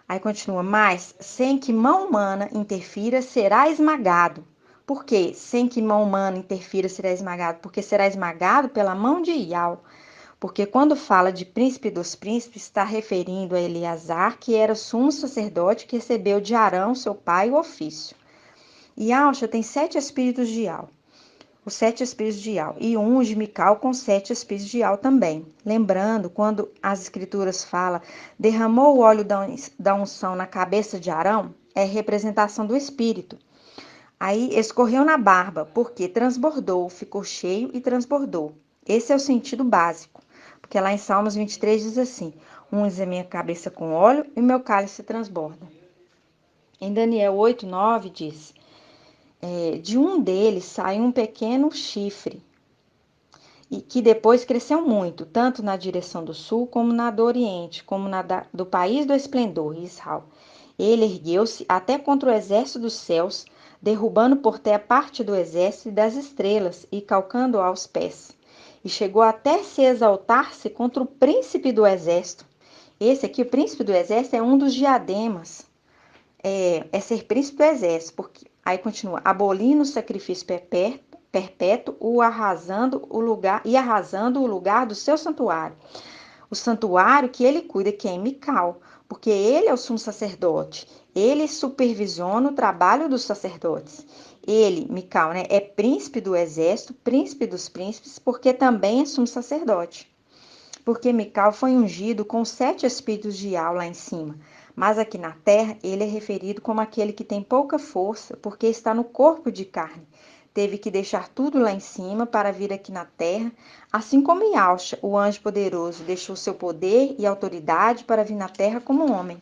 Aí continua: mas sem que mão humana interfira, será esmagado. Por quê? Sem que mão humana interfira, será esmagado. Porque será esmagado pela mão de Yahweh. Porque quando fala de príncipe dos príncipes, está referindo a Eleazar, que era o sumo sacerdote que recebeu de Arão, seu pai, o ofício. E Yahshua tem 7 espíritos de Yahweh. Os 7 espíritos de Yahweh, e unge Mical com 7 espíritos de Yahweh também. Lembrando, quando as escrituras falam, derramou o óleo da unção na cabeça de Arão, é representação do espírito. Aí escorreu na barba, porque transbordou, ficou cheio e transbordou. Esse é o sentido básico, porque lá em Salmos 23 diz assim: unge a minha cabeça com óleo e meu cálice transborda. Em Daniel 8:9 diz: de um deles saiu um pequeno chifre, e que depois cresceu muito, tanto na direção do sul, como na do oriente, como na do país do esplendor, Israel. Ele ergueu-se até contra o exército dos céus, derrubando por terra parte do exército e das estrelas, e calcando aos pés. E chegou até se exaltar-se contra o príncipe do exército. Esse aqui, o príncipe do exército, é um dos diademas. É ser príncipe do exército, porque aí continua: abolindo o sacrifício perpétuo, arrasando o lugar do seu santuário. O santuário que ele cuida, que é em Mical, porque ele é o sumo sacerdote. Ele supervisiona o trabalho dos sacerdotes. Ele, Mical, né, é príncipe do exército, príncipe dos príncipes, porque também é sumo sacerdote. Porque Mical foi ungido com 7 espíritos de Yahweh lá em cima. Mas aqui na terra, ele é referido como aquele que tem pouca força, porque está no corpo de carne. Teve que deixar tudo lá em cima para vir aqui na terra, assim como Yahshua, o anjo poderoso, deixou seu poder e autoridade para vir na terra como homem.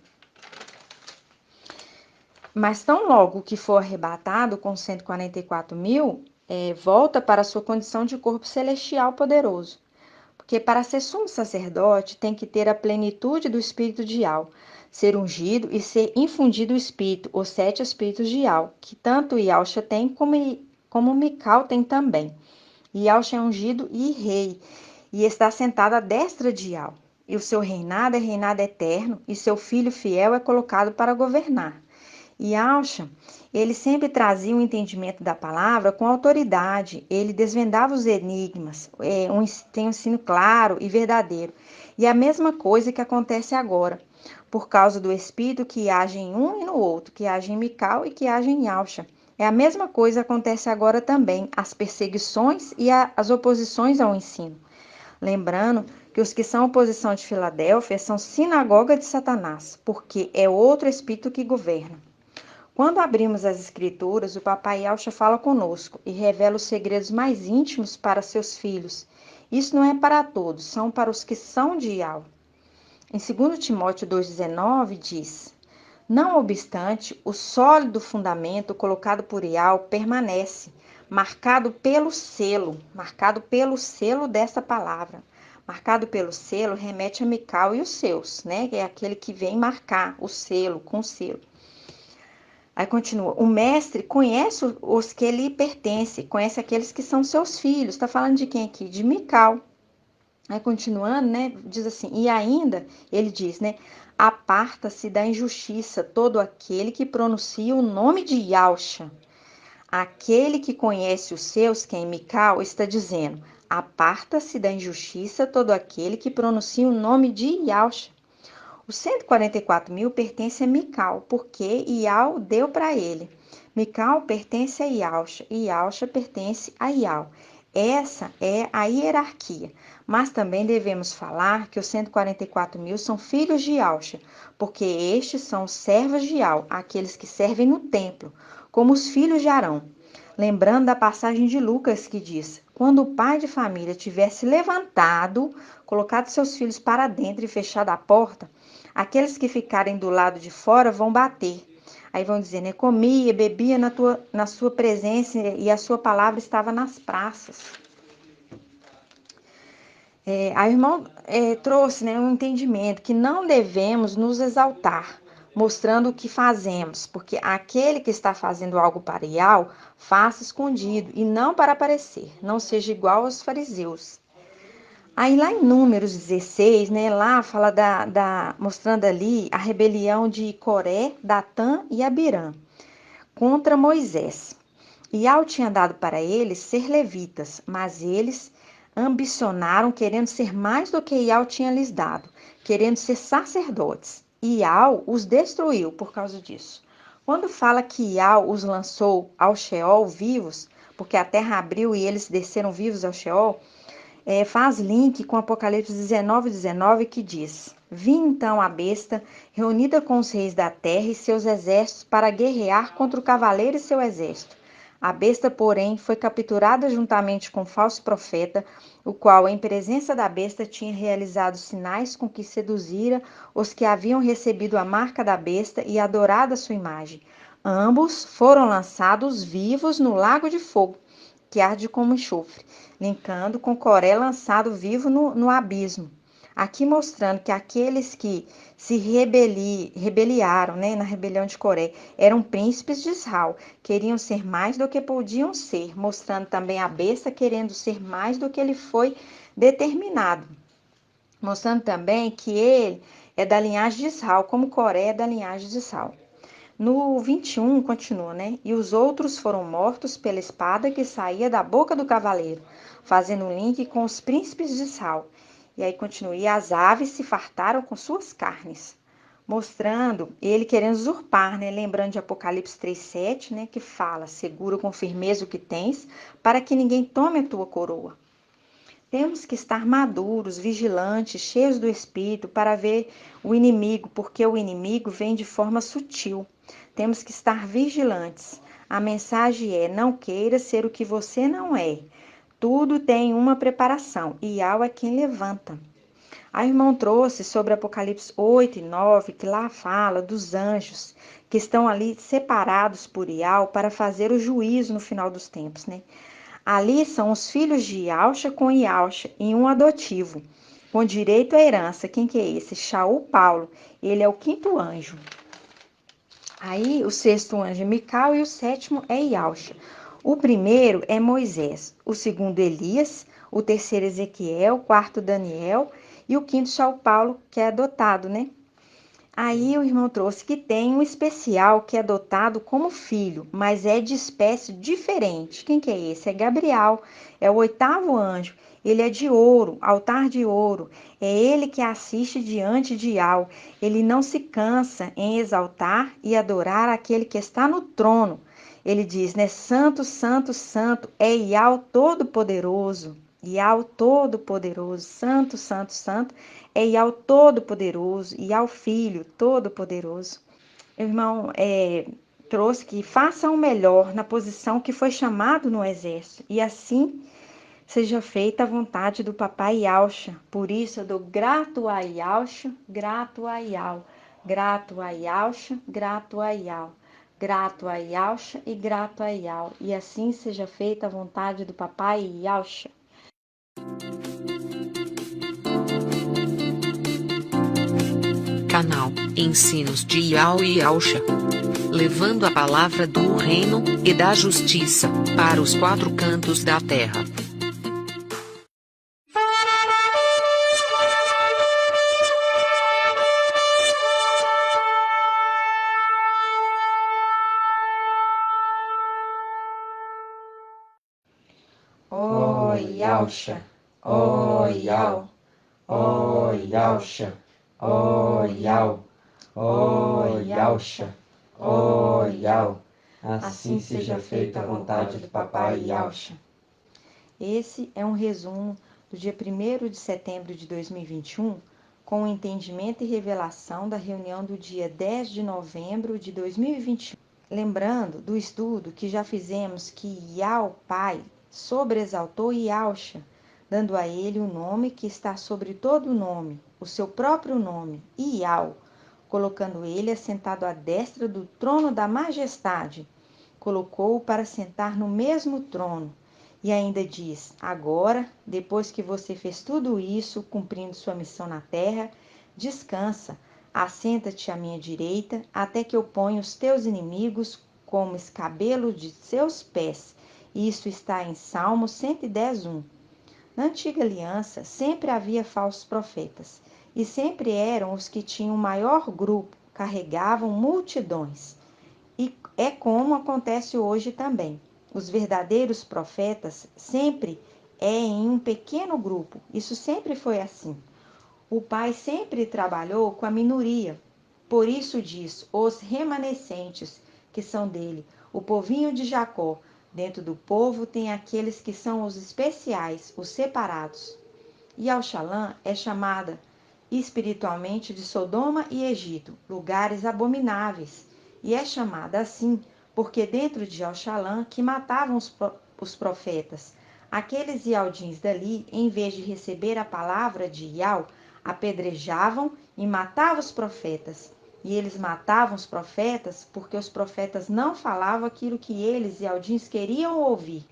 Mas tão logo que for arrebatado com 144 mil, volta para a sua condição de corpo celestial poderoso. porque para ser sumo sacerdote tem que ter a plenitude do espírito de Iau, ser ungido e ser infundido o espírito, os 7 espíritos de Iau, que tanto Iauxa tem como Mical tem também. Iauxa é ungido e rei, e está sentado à destra de Iau. E o seu reinado é reinado eterno, e seu filho fiel é colocado para governar. E Alcha, ele sempre trazia um entendimento da palavra com autoridade, ele desvendava os enigmas, tem um ensino claro e verdadeiro. E a mesma coisa que acontece agora, por causa do Espírito que age em um e no outro, que age em Mical e que age em Alcha. É a mesma coisa que acontece agora também, as perseguições e as oposições ao ensino. Lembrando que os que são oposição de Filadélfia são sinagoga de Satanás, porque é outro espírito que governa. Quando abrimos as escrituras, o Papai Alcha fala conosco e revela os segredos mais íntimos para seus filhos. Isso não é para todos, são para os que são de Iau. Em 2 Timóteo 2,19 diz: Não obstante, o sólido fundamento colocado por Iau permanece, marcado pelo selo dessa palavra. Marcado pelo selo remete a Mical e os seus, né? Que é aquele que vem marcar o selo, com o selo. Aí continua, o mestre conhece os que lhe pertencem, conhece aqueles que são seus filhos. Está falando de quem aqui? De Mical. Aí continuando, né, diz assim, e ainda, ele diz, né, aparta-se da injustiça todo aquele que pronuncia o nome de Yahshua. Aquele que conhece os seus, que é Mical, está dizendo, aparta-se da injustiça todo aquele que pronuncia o nome de Yahshua. Os 144 mil pertencem a Mical, porque Iau deu para ele. Mical pertence a Iauxa e Iauxa pertence a Iau. Essa é a hierarquia. Mas também devemos falar que os 144 mil são filhos de Iauxa, porque estes são os servos de Iau, aqueles que servem no templo, como os filhos de Arão. Lembrando da passagem de Lucas que diz: quando o pai de família tivesse levantado, colocado seus filhos para dentro e fechado a porta, aqueles que ficarem do lado de fora vão bater. Aí vão dizer, né? Comia, bebia na sua presença e a sua palavra estava nas praças. A irmã trouxe, né, um entendimento que não devemos nos exaltar, mostrando o que fazemos, porque aquele que está fazendo algo para Iau, faça escondido e não para aparecer, não seja igual aos fariseus. Aí lá em Números 16, né, lá fala mostrando ali a rebelião de Coré, Datã e Abirã contra Moisés. Iau tinha dado para eles ser levitas, mas eles ambicionaram querendo ser mais do que Iau tinha lhes dado, querendo ser sacerdotes. Iau os destruiu por causa disso. Quando fala que Iau os lançou ao Sheol vivos, porque a terra abriu e eles desceram vivos ao Sheol, faz link com Apocalipse 19:19 que diz: Vi então a besta reunida com os reis da terra e seus exércitos para guerrear contra o cavaleiro e seu exército. A besta, porém, foi capturada juntamente com o falso profeta, o qual, em presença da besta, tinha realizado sinais com que seduzira os que haviam recebido a marca da besta e adorado a sua imagem. Ambos foram lançados vivos no lago de fogo, que arde como enxofre, linkando com Coré lançado vivo no abismo. Aqui mostrando que aqueles que se rebeliaram, né, na rebelião de Coré, eram príncipes de Israel, queriam ser mais do que podiam ser, mostrando também a besta querendo ser mais do que ele foi determinado. Mostrando também que ele é da linhagem de Israel, como Coré é da linhagem de Israel. No 21 continua, né? E os outros foram mortos pela espada que saía da boca do cavaleiro, fazendo um link com os príncipes de Israel. E aí continua, e as aves se fartaram com suas carnes, mostrando ele querendo usurpar, né? Lembrando de Apocalipse 3:7, né? Que fala, segura com firmeza o que tens, para que ninguém tome a tua coroa. Temos que estar maduros, vigilantes, cheios do Espírito para ver o inimigo, porque o inimigo vem de forma sutil. Temos que estar vigilantes. A mensagem é: não queira ser o que você não é. Tudo tem uma preparação, e Iau é quem levanta. A irmã trouxe sobre Apocalipse 8 e 9, que lá fala dos anjos que estão ali separados por Iau para fazer o juízo no final dos tempos, né? Ali são os filhos de Ialcha com Ialcha e um adotivo, com direito à herança. Quem que é esse? Shaul Paulo. Ele é o quinto anjo. Aí o sexto anjo é Mical e o sétimo é Ialcha. O primeiro é Moisés, o segundo Elias, o terceiro Ezequiel, o quarto Daniel e o quinto Shaul Paulo, que é adotado, né? Aí o irmão trouxe que tem um especial que é adotado como filho, mas é de espécie diferente. Quem que é esse? É Gabriel, é o oitavo anjo. Ele é de ouro, altar de ouro. É ele que assiste diante de Iau. Ele não se cansa em exaltar e adorar aquele que está no trono. Ele diz, né? Santo, santo, santo é Iau Todo-Poderoso. Iau Todo-Poderoso, santo, santo, santo é Iau Todo-Poderoso, Iau Filho Todo-Poderoso. Irmão, trouxe que faça o melhor na posição que foi chamado no exército, e assim seja feita a vontade do papai Iaucha. Por isso eu dou grato a Iaucha, grato a Iau, grato a Iaucha, grato a Iau, grato a Iaucha e grato a Iau. E assim seja feita a vontade do papai Iaucha. Canal Ensinos de Iau e Iaucha, levando a palavra do reino e da justiça para os quatro cantos da terra. Ó Iaucha, ó Iau, ó Iaucha, ó Iau, ó Iaucha, ó Iau. Assim seja feita a vontade do papai Iaucha. Esse é um resumo do dia 1º de setembro de 2021, com o entendimento e revelação da reunião do dia 10 de novembro de 2021. Lembrando do estudo que já fizemos que Iau, Pai, sobreexaltou Iaucha, dando a ele o nome que está sobre todo nome, o seu próprio nome, Iau, colocando ele assentado à destra do trono da majestade. Colocou-o para sentar no mesmo trono. E ainda diz, agora, depois que você fez tudo isso, cumprindo sua missão na terra, descansa, assenta-te à minha direita, até que eu ponha os teus inimigos como escabelo de seus pés. Isso está em Salmo 110:1. Na antiga aliança, sempre havia falsos profetas, e sempre eram os que tinham maior grupo, carregavam multidões. E é como acontece hoje também. Os verdadeiros profetas sempre em um pequeno grupo. Isso sempre foi assim. O Pai sempre trabalhou com a minoria. Por isso diz, os remanescentes, que são dele, o povinho de Jacó. Dentro do povo tem aqueles que são os especiais, os separados. E Alxalã é chamada espiritualmente de Sodoma e Egito, lugares abomináveis. E é chamada assim porque dentro de Alxalã que matavam os profetas. Aqueles Ialdins dali, em vez de receber a palavra de Iau, apedrejavam e matavam os profetas. E eles matavam os profetas porque os profetas não falavam aquilo que eles, Ialdins, queriam ouvir.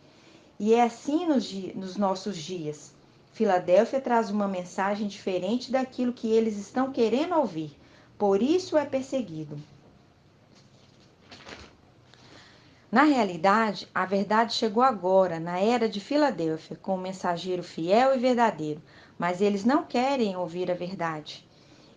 E é assim nos nossos dias. Filadélfia traz uma mensagem diferente daquilo que eles estão querendo ouvir. Por isso é perseguido. Na realidade, a verdade chegou agora, na era de Filadélfia, com um mensageiro fiel e verdadeiro, mas eles não querem ouvir a verdade.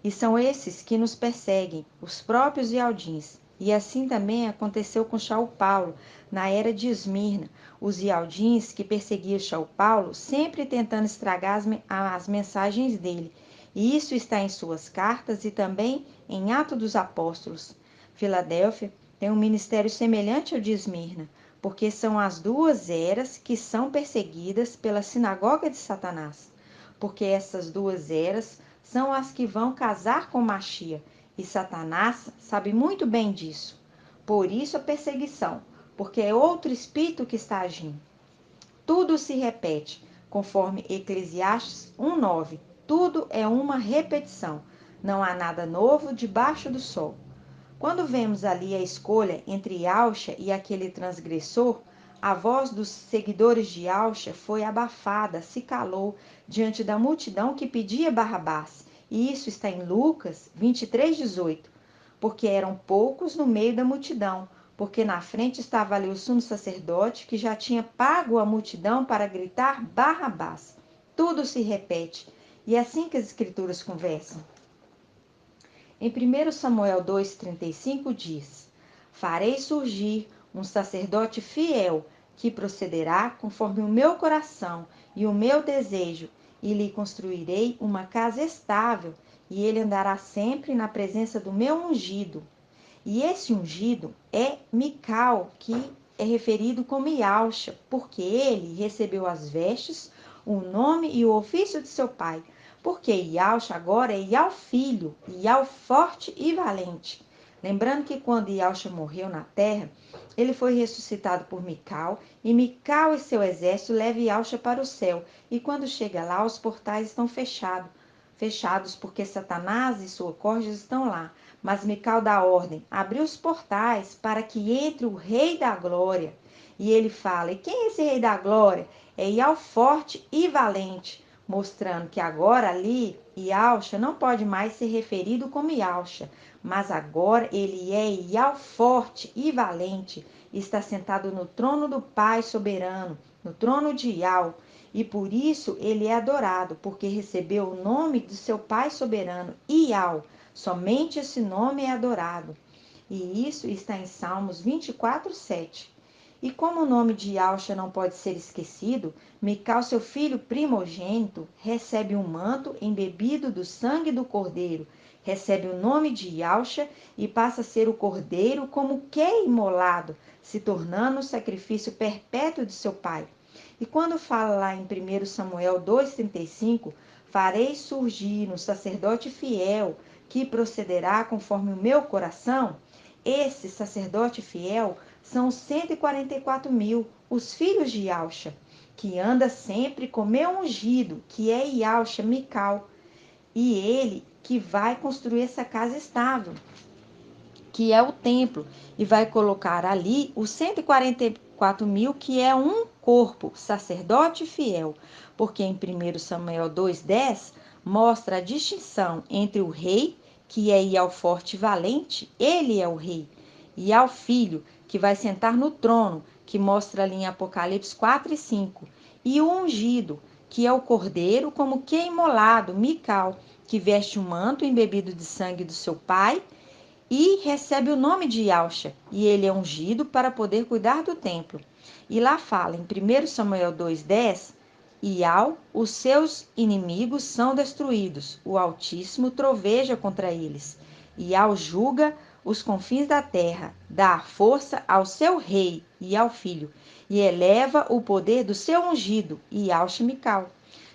E são esses que nos perseguem, os próprios Ialdins. E assim também aconteceu com Shaul Paulo, na era de Esmirna. Os Ialdins que perseguiam Shaul Paulo, sempre tentando estragar as mensagens dele. E isso está em suas cartas e também em Atos dos Apóstolos. Filadélfia tem um ministério semelhante ao de Esmirna, porque são as duas eras que são perseguidas pela sinagoga de Satanás. Porque essas duas eras são as que vão casar com Machia, e Satanás sabe muito bem disso. Por isso a perseguição, porque é outro espírito que está agindo. Tudo se repete, conforme Eclesiastes 1:9. Tudo é uma repetição. Não há nada novo debaixo do sol. Quando vemos ali a escolha entre Iaucha e aquele transgressor, a voz dos seguidores de Alcha foi abafada, se calou diante da multidão que pedia Barrabás. E isso está em Lucas 23:18. Porque eram poucos no meio da multidão, porque na frente estava ali o sumo sacerdote, que já tinha pago a multidão para gritar Barrabás. Tudo se repete, e é assim que as escrituras conversam. Em 1 Samuel 2,35 diz: Farei surgir um sacerdote fiel, que procederá conforme o meu coração e o meu desejo, e lhe construirei uma casa estável, e ele andará sempre na presença do meu ungido. E esse ungido é Mical, que é referido como Ialcha, porque ele recebeu as vestes, o nome e o ofício de seu pai. Porque Ialcha agora é Ial filho, Ial forte e valente. Lembrando que quando Ialcha morreu na terra, ele foi ressuscitado por Mical, e Mical e seu exército levam Ialcha para o céu. E quando chega lá, os portais estão fechados porque Satanás e sua corte estão lá. Mas Mical dá ordem, abriu os portais para que entre o Rei da Glória. E ele fala, e quem é esse Rei da Glória? É Ial forte e valente, mostrando que agora ali, Ialcha não pode mais ser referido como Ialcha, mas agora ele é Ial forte e valente, está sentado no trono do Pai soberano, no trono de Ial. E por isso ele é adorado, porque recebeu o nome de seu Pai soberano, Ial. Somente esse nome é adorado. E isso está em Salmos 24:7. E como o nome de Ialcha não pode ser esquecido, Mical, seu filho primogênito, recebe um manto embebido do sangue do cordeiro, recebe o nome de Ialcha e passa a ser o cordeiro como que imolado, se tornando o sacrifício perpétuo de seu pai. E quando fala lá em 1 Samuel 2,35, farei surgir um sacerdote fiel, que procederá conforme o meu coração, esse sacerdote fiel são 144.000, os filhos de Ialcha, que anda sempre com meu ungido, que é Ialcha Mical, e ele que vai construir essa casa estável, que é o templo, e vai colocar ali os 144.000, que é um corpo, sacerdote fiel, porque em 1 Samuel 2,10 mostra a distinção entre o rei, que é Ial forte e valente, ele é o rei, e ao filho, que vai sentar no trono, que mostra ali em Apocalipse 4:5, e o ungido, que é o cordeiro como que imolado, Mical, que veste um manto embebido de sangue do seu pai, e recebe o nome de Ialcha, e ele é ungido para poder cuidar do templo. E lá fala, em 1 Samuel 2,10, Ial, os seus inimigos são destruídos, o Altíssimo troveja contra eles. Ial julga os confins da terra, dá força ao seu rei e ao filho, e eleva o poder do seu ungido, Ialcha Mical,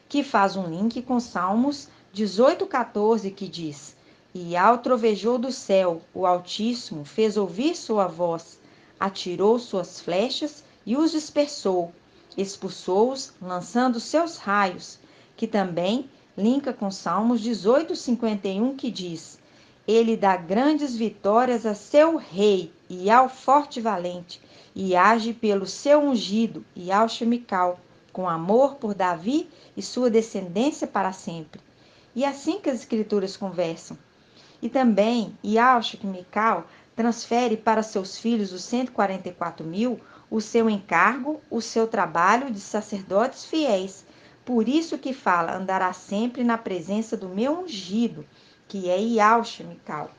que faz um link com Salmos 18,14, que diz: Ial trovejou do céu, o Altíssimo fez ouvir sua voz, atirou suas flechas e os dispersou, expulsou-os, lançando seus raios, que também linka com Salmos 18,51, que diz: Ele dá grandes vitórias a seu rei, Ial forte e valente, e age pelo seu ungido, Ial Mical, com amor por Davi e sua descendência para sempre. E assim que as escrituras conversam. E também Ialcha Mical transfere para seus filhos, os 144.000, o seu encargo, o seu trabalho de sacerdotes fiéis. Por isso que fala, andará sempre na presença do meu ungido, que é Ialcha Mical.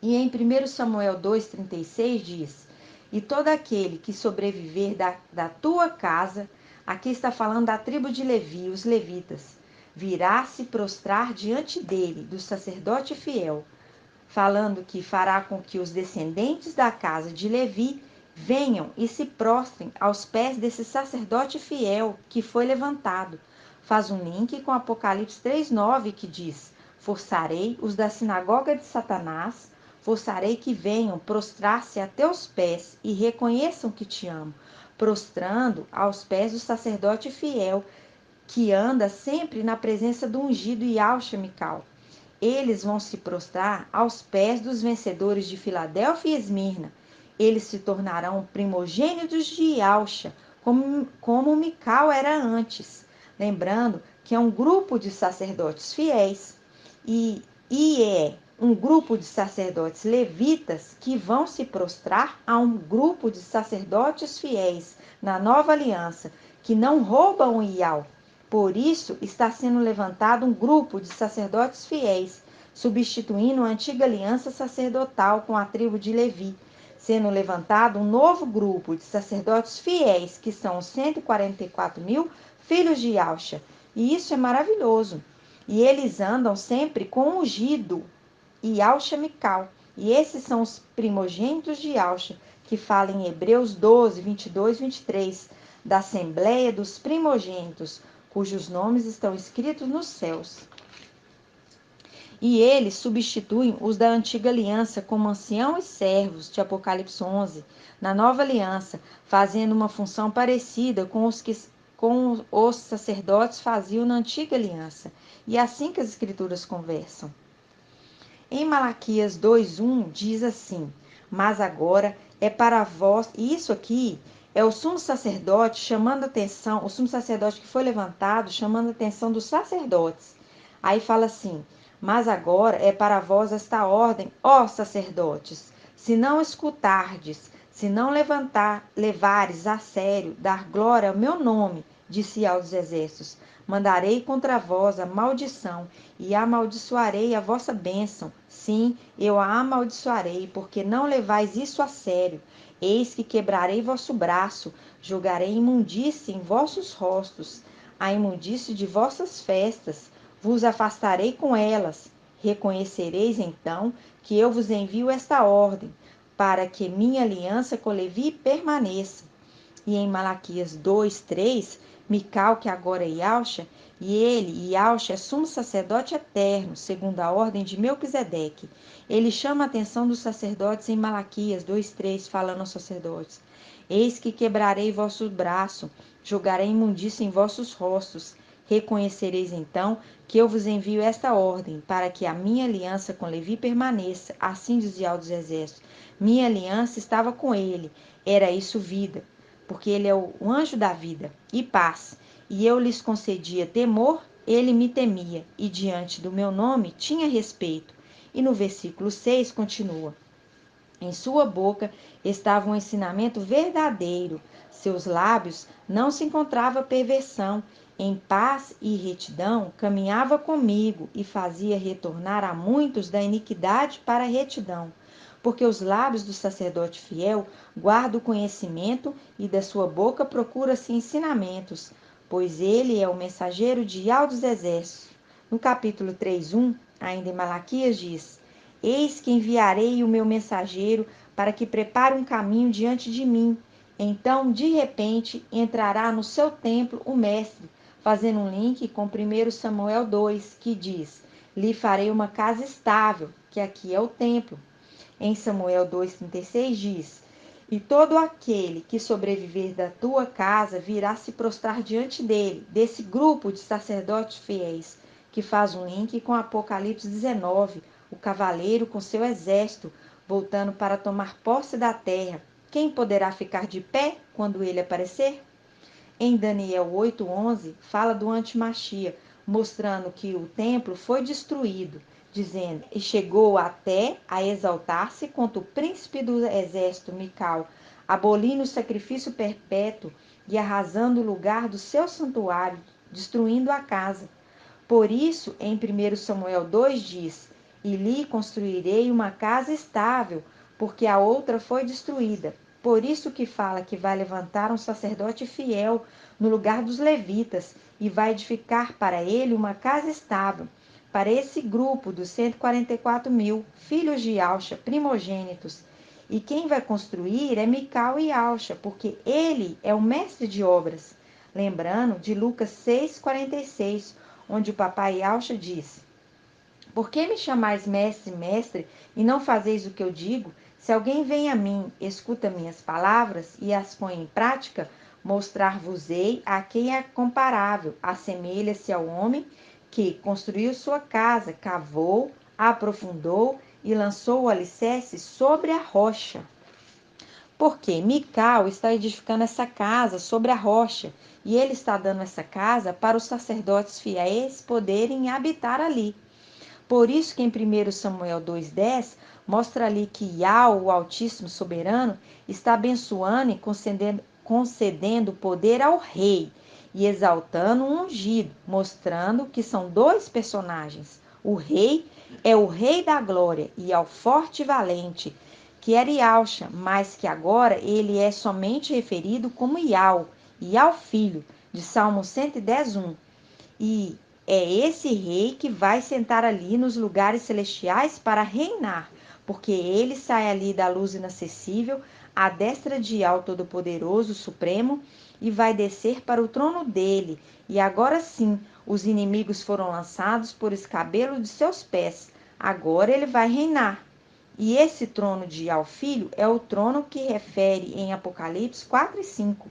E em 1 Samuel 2,36 diz: E todo aquele que sobreviver da tua casa, aqui está falando da tribo de Levi, os levitas, virá se prostrar diante dele, do sacerdote fiel, falando que fará com que os descendentes da casa de Levi venham e se prostrem aos pés desse sacerdote fiel que foi levantado. Faz um link com Apocalipse 3,9, que diz: Forçarei os da sinagoga de Satanás, forçarei que venham prostrar-se a teus pés e reconheçam que te amo, prostrando aos pés do sacerdote fiel, que anda sempre na presença do ungido Ialcha Mical. Eles vão se prostrar aos pés dos vencedores de Filadélfia e Esmirna, Eles se tornarão primogênitos de Ialcha, como Mical era antes. Lembrando que é um grupo de sacerdotes fiéis e é um grupo de sacerdotes levitas que vão se prostrar a um grupo de sacerdotes fiéis na nova aliança, que não roubam o Ial. Por isso está sendo levantado um grupo de sacerdotes fiéis, substituindo a antiga aliança sacerdotal com a tribo de Levi, sendo levantado um novo grupo de sacerdotes fiéis, que são os 144.000 filhos de Ialcha. E isso é maravilhoso. E eles andam sempre com ungido Ialcha Mical. E esses são os primogênitos de Ialcha, que fala em Hebreus 12, 22, 23, da Assembleia dos Primogênitos, cujos nomes estão escritos nos céus. E eles substituem os da antiga aliança como anciãos e servos, de Apocalipse 11, na nova aliança, fazendo uma função parecida com os sacerdotes faziam na antiga aliança. E é assim que as escrituras conversam. Em Malaquias 2:1 diz assim: mas agora é para vós, e isso aqui é o sumo sacerdote chamando a atenção, o sumo sacerdote que foi levantado chamando a atenção dos sacerdotes. Aí fala assim: mas agora é para vós esta ordem, ó sacerdotes, se não escutardes, se não levares a sério, dar glória ao meu nome, disse ao dos exércitos, mandarei contra vós a maldição, e amaldiçoarei a vossa bênção. Sim, eu a amaldiçoarei, porque não levais isso a sério. Eis que quebrarei vosso braço, jogarei imundície em vossos rostos, a imundície de vossas festas, vos afastarei com elas. Reconhecereis então que eu vos envio esta ordem, para que minha aliança com Levi permaneça. E em Malaquias 2:3, Mical, que agora é Ialcha, Ialcha, é sumo sacerdote eterno, segundo a ordem de Melquisedeque. Ele chama a atenção dos sacerdotes em Malaquias 2:3, falando aos sacerdotes: eis que quebrarei vosso braço, jogarei imundícia em vossos rostos. Reconhecereis então que eu vos envio esta ordem, para que a minha aliança com Levi permaneça. Assim dizia o dos exércitos: minha aliança estava com ele, era isso vida, porque ele é o anjo da vida e paz. E eu lhes concedia temor, ele me temia, e diante do meu nome tinha respeito. E no versículo 6 continua: em sua boca estava um ensinamento verdadeiro, seus lábios não se encontrava perversão, em paz e retidão caminhava comigo e fazia retornar a muitos da iniquidade para a retidão. Porque os lábios do sacerdote fiel guardam o conhecimento e da sua boca procura-se ensinamentos, pois ele é o mensageiro de Yahvé dos exércitos. No capítulo 3:1, ainda em Malaquias diz: eis que enviarei o meu mensageiro para que prepare um caminho diante de mim. Então, de repente, entrará no seu templo o mestre, fazendo um link com 1 Samuel 2, que diz: lhe farei uma casa estável, que aqui é o templo. Em Samuel 2,36 diz: e todo aquele que sobreviver da tua casa virá se prostrar diante dele, desse grupo de sacerdotes fiéis, que faz um link com Apocalipse 19, o cavaleiro com seu exército, voltando para tomar posse da terra. Quem poderá ficar de pé quando ele aparecer? Em Daniel 8:11, fala do antimachia, mostrando que o templo foi destruído, dizendo: e chegou até a exaltar-se contra o príncipe do exército Mical, abolindo o sacrifício perpétuo e arrasando o lugar do seu santuário, destruindo a casa. Por isso, em 1 Samuel 2 diz: e lhe construirei uma casa estável, porque a outra foi destruída. Por isso que fala que vai levantar um sacerdote fiel no lugar dos levitas e vai edificar para ele uma casa estável. Para esse grupo dos 144.000 filhos de Ialcha, primogênitos. E quem vai construir é Mical e Ialcha, porque ele é o mestre de obras. Lembrando de Lucas 6,46, onde o papai Ialcha diz: por que me chamais mestre, mestre, e não fazeis o que eu digo? Se alguém vem a mim, escuta minhas palavras e as põe em prática, mostrar-vos-ei a quem é comparável. Assemelha-se ao homem que construiu sua casa, cavou, aprofundou e lançou o alicerce sobre a rocha. Porque Mical está edificando essa casa sobre a rocha, e ele está dando essa casa para os sacerdotes fiéis poderem habitar ali. Por isso que em 1 Samuel 2,10 mostra ali que Yah, o Altíssimo Soberano, está abençoando e concedendo poder ao rei e exaltando o ungido, mostrando que são dois personagens. O rei é o rei da glória e é o forte e valente, que era Iausha, mas que agora ele é somente referido como Iau, Iau filho, de Salmo 110:1. E é esse rei que vai sentar ali nos lugares celestiais para reinar, porque ele sai ali da luz inacessível, à destra de Yahweh Todo-Poderoso Supremo, e vai descer para o trono dele. E agora sim, os inimigos foram lançados por escabelo de seus pés. Agora ele vai reinar. E esse trono de Yahweh Filho é o trono que refere em Apocalipse 4:5.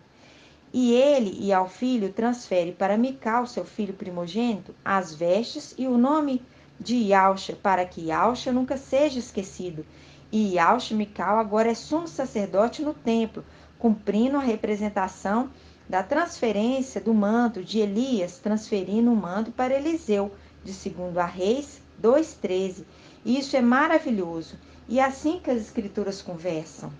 E ele e ao filho transfere para Mical, seu filho primogênito, as vestes e o nome de Iausha, para que Iausha nunca seja esquecido. E Iausha Mical agora é sumo sacerdote no templo, cumprindo a representação da transferência do manto de Elias, transferindo o manto para Eliseu, de 2 Reis 2:13. Isso é maravilhoso. E assim que as escrituras conversam.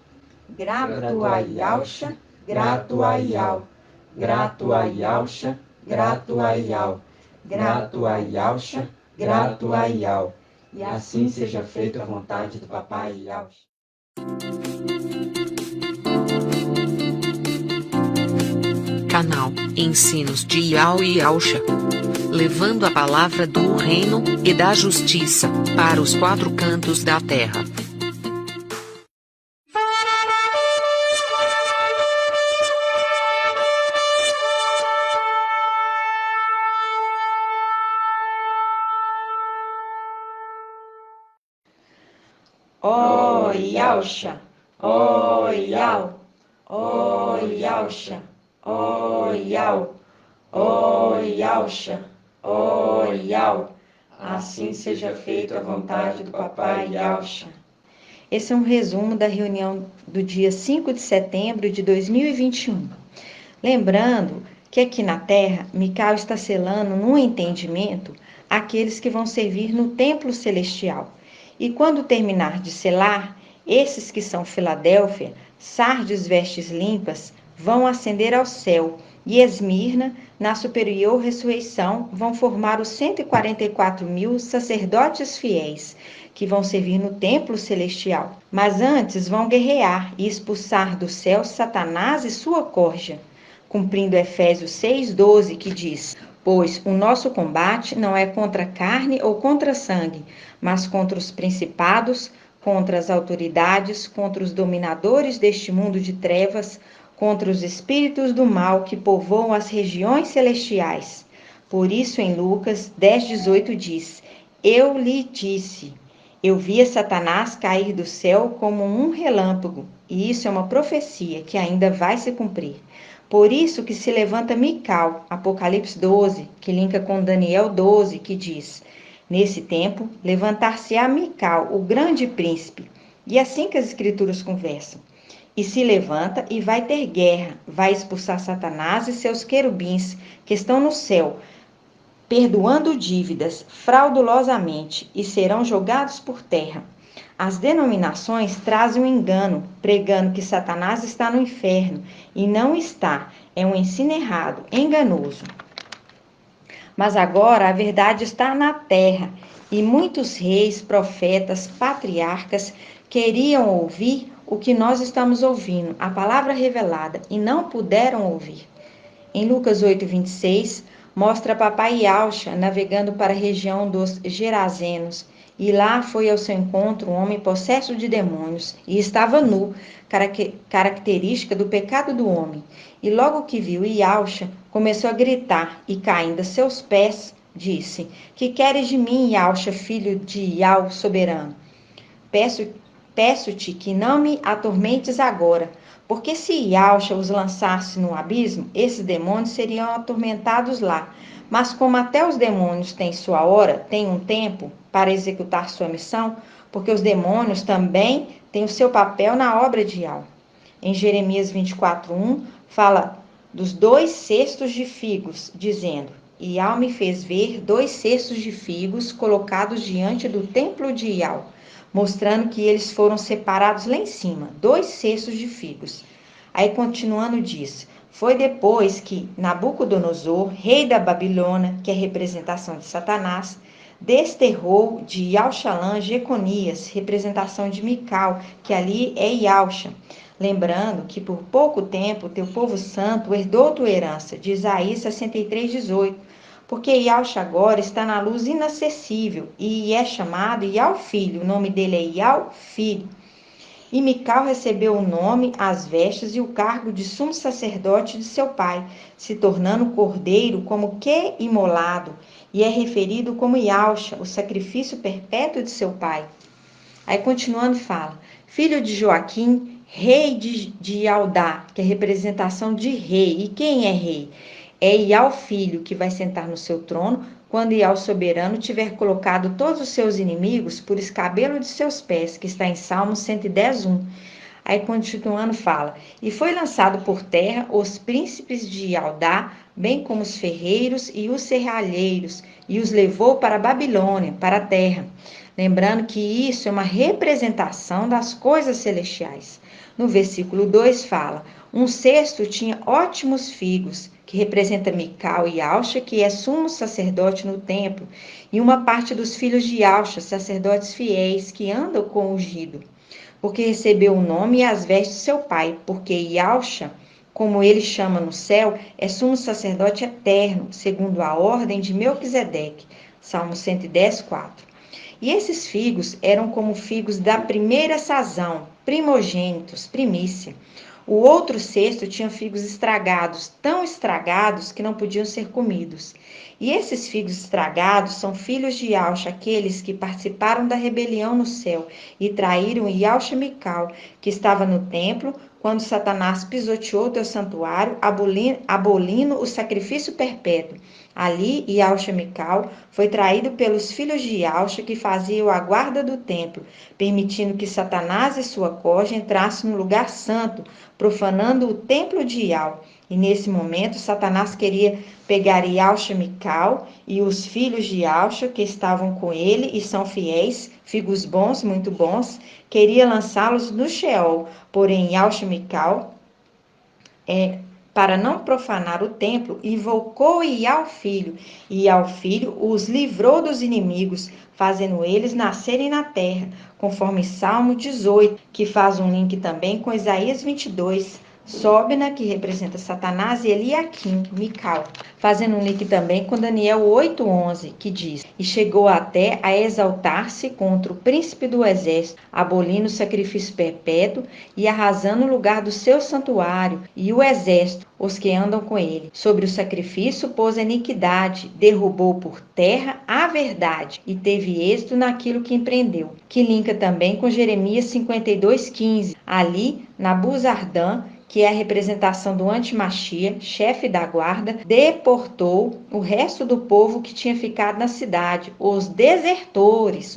Grato a Iausha, grato a Iau, grato a Iausha, grato a Iau, grato a Iausha, grato a Iau. E assim seja feita a vontade do papai Iausha. Canal Ensinos de Iau e Iausha, levando a palavra do reino e da justiça para os quatro cantos da terra. Ó Iausha, ó Iau, ó Iausha, ó Iau, ó Iausha, ó Iau. Assim seja feita a vontade do papai Iausha. Esse é um resumo da reunião do dia 5 de setembro de 2021. Lembrando que aqui na Terra, Mical está selando no entendimento aqueles que vão servir no templo celestial. E quando terminar de selar, esses que são Filadélfia, Sardes vestes limpas, vão ascender ao céu, e Esmirna, na superior ressurreição, vão formar os 144.000 sacerdotes fiéis, que vão servir no templo celestial. Mas antes vão guerrear e expulsar do céu Satanás e sua corja, cumprindo Efésios 6:12, que diz: pois o nosso combate não é contra carne ou contra sangue, mas contra os principados, contra as autoridades, contra os dominadores deste mundo de trevas, contra os espíritos do mal que povoam as regiões celestiais. Por isso, em Lucas 10:18 diz: eu lhe disse, eu via Satanás cair do céu como um relâmpago, e isso é uma profecia que ainda vai se cumprir. Por isso que se levanta Mical, Apocalipse 12, que linka com Daniel 12, que diz: nesse tempo, levantar-se-á Mical, o grande príncipe. E assim que as escrituras conversam. E se levanta e vai ter guerra, vai expulsar Satanás e seus querubins, que estão no céu, perdoando dívidas fraudulosamente, e serão jogados por terra. As denominações trazem um engano, pregando que Satanás está no inferno, e não está. É um ensino errado, enganoso. Mas agora a verdade está na terra, e muitos reis, profetas, patriarcas queriam ouvir o que nós estamos ouvindo, a palavra revelada, e não puderam ouvir. Em Lucas 8:26, mostra papai Iausha navegando para a região dos Gerazenos, e lá foi ao seu encontro um homem possesso de demônios, e estava nu, característica do pecado do homem. E logo que viu Iausha, começou a gritar, e caindo a seus pés, disse: que queres de mim, Iausha, filho de Iau soberano? Peço-te que não me atormentes agora, porque se Iausha os lançasse no abismo, esses demônios seriam atormentados lá. Mas como até os demônios têm sua hora, têm um tempo para executar sua missão, porque os demônios também têm o seu papel na obra de Iau. Em Jeremias 24:1, fala dos 2 cestos de figos, dizendo: Iau me fez ver 2 cestos de figos colocados diante do templo de Iau, mostrando que eles foram separados lá em cima, 2 cestos de figos. Aí continuando diz: foi depois que Nabucodonosor, rei da Babilônia, que é a representação de Satanás, desterrou de Iauxalã Jeconias, representação de Mical, que ali é Iauxa. Lembrando que por pouco tempo teu povo santo herdou tua herança, de Isaías 63:18, porque Iauxa agora está na luz inacessível e é chamado Iau Filho, o nome dele é Iau Filho. E Mical recebeu o nome, as vestes e o cargo de sumo sacerdote de seu pai, se tornando cordeiro como que imolado, e é referido como Iauxa, o sacrifício perpétuo de seu pai. Aí continuando fala, filho de Joaquim, rei de Ialdá, que é representação de rei. E quem é rei? É Iau filho, que vai sentar no seu trono, quando Iau soberano tiver colocado todos os seus inimigos por escabelo de seus pés, que está em Salmo 110:1. Aí continuando fala, e foi lançado por terra os príncipes de Ialdá, bem como os ferreiros e os serralheiros, e os levou para a Babilônia, para a terra. Lembrando que isso é uma representação das coisas celestiais. No versículo 2 fala, um cesto tinha ótimos figos, que representa Mical e Iauxa, que é sumo sacerdote no templo, e uma parte dos filhos de Iauxa, sacerdotes fiéis, que andam com o ungido, porque recebeu o nome e as vestes de seu pai, porque Iauxa, como ele chama no céu, é sumo sacerdote eterno, segundo a ordem de Melquisedeque. Salmo 110:4. E esses figos eram como figos da primeira sazão, primogênitos, primícia. O outro cesto tinha figos estragados, tão estragados que não podiam ser comidos. E esses figos estragados são filhos de Iauxa, aqueles que participaram da rebelião no céu e traíram Iauxa Mical, que estava no templo, quando Satanás pisoteou teu santuário, abolindo o sacrifício perpétuo. Ali, Iauxa Mical foi traído pelos filhos de Iauxa, que faziam a guarda do templo, permitindo que Satanás e sua corja entrassem no lugar santo, profanando o templo de Iau. E nesse momento, Satanás queria pegar Iauxa Mical e os filhos de Iauxa, que estavam com ele e são fiéis, figos bons, muito bons, queria lançá-los no Sheol. Porém, Iauxa Mical, para não profanar o templo, invocou Iau filho, e Iau filho os livrou dos inimigos, fazendo eles nascerem na terra, conforme Salmo 18, que faz um link também com Isaías 22, Sobna, que representa Satanás, e Eliaquim, Mical, fazendo um link também com Daniel 8:11, que diz, e chegou até a exaltar-se contra o príncipe do exército, abolindo o sacrifício perpétuo e arrasando o lugar do seu santuário, e o exército, os que andam com ele. Sobre o sacrifício pôs iniquidade, derrubou por terra a verdade, e teve êxito naquilo que empreendeu. Que linka também com Jeremias 52:15, ali, Nabuzardã, que é a representação do antimachia, chefe da guarda, deportou o resto do povo que tinha ficado na cidade, os desertores,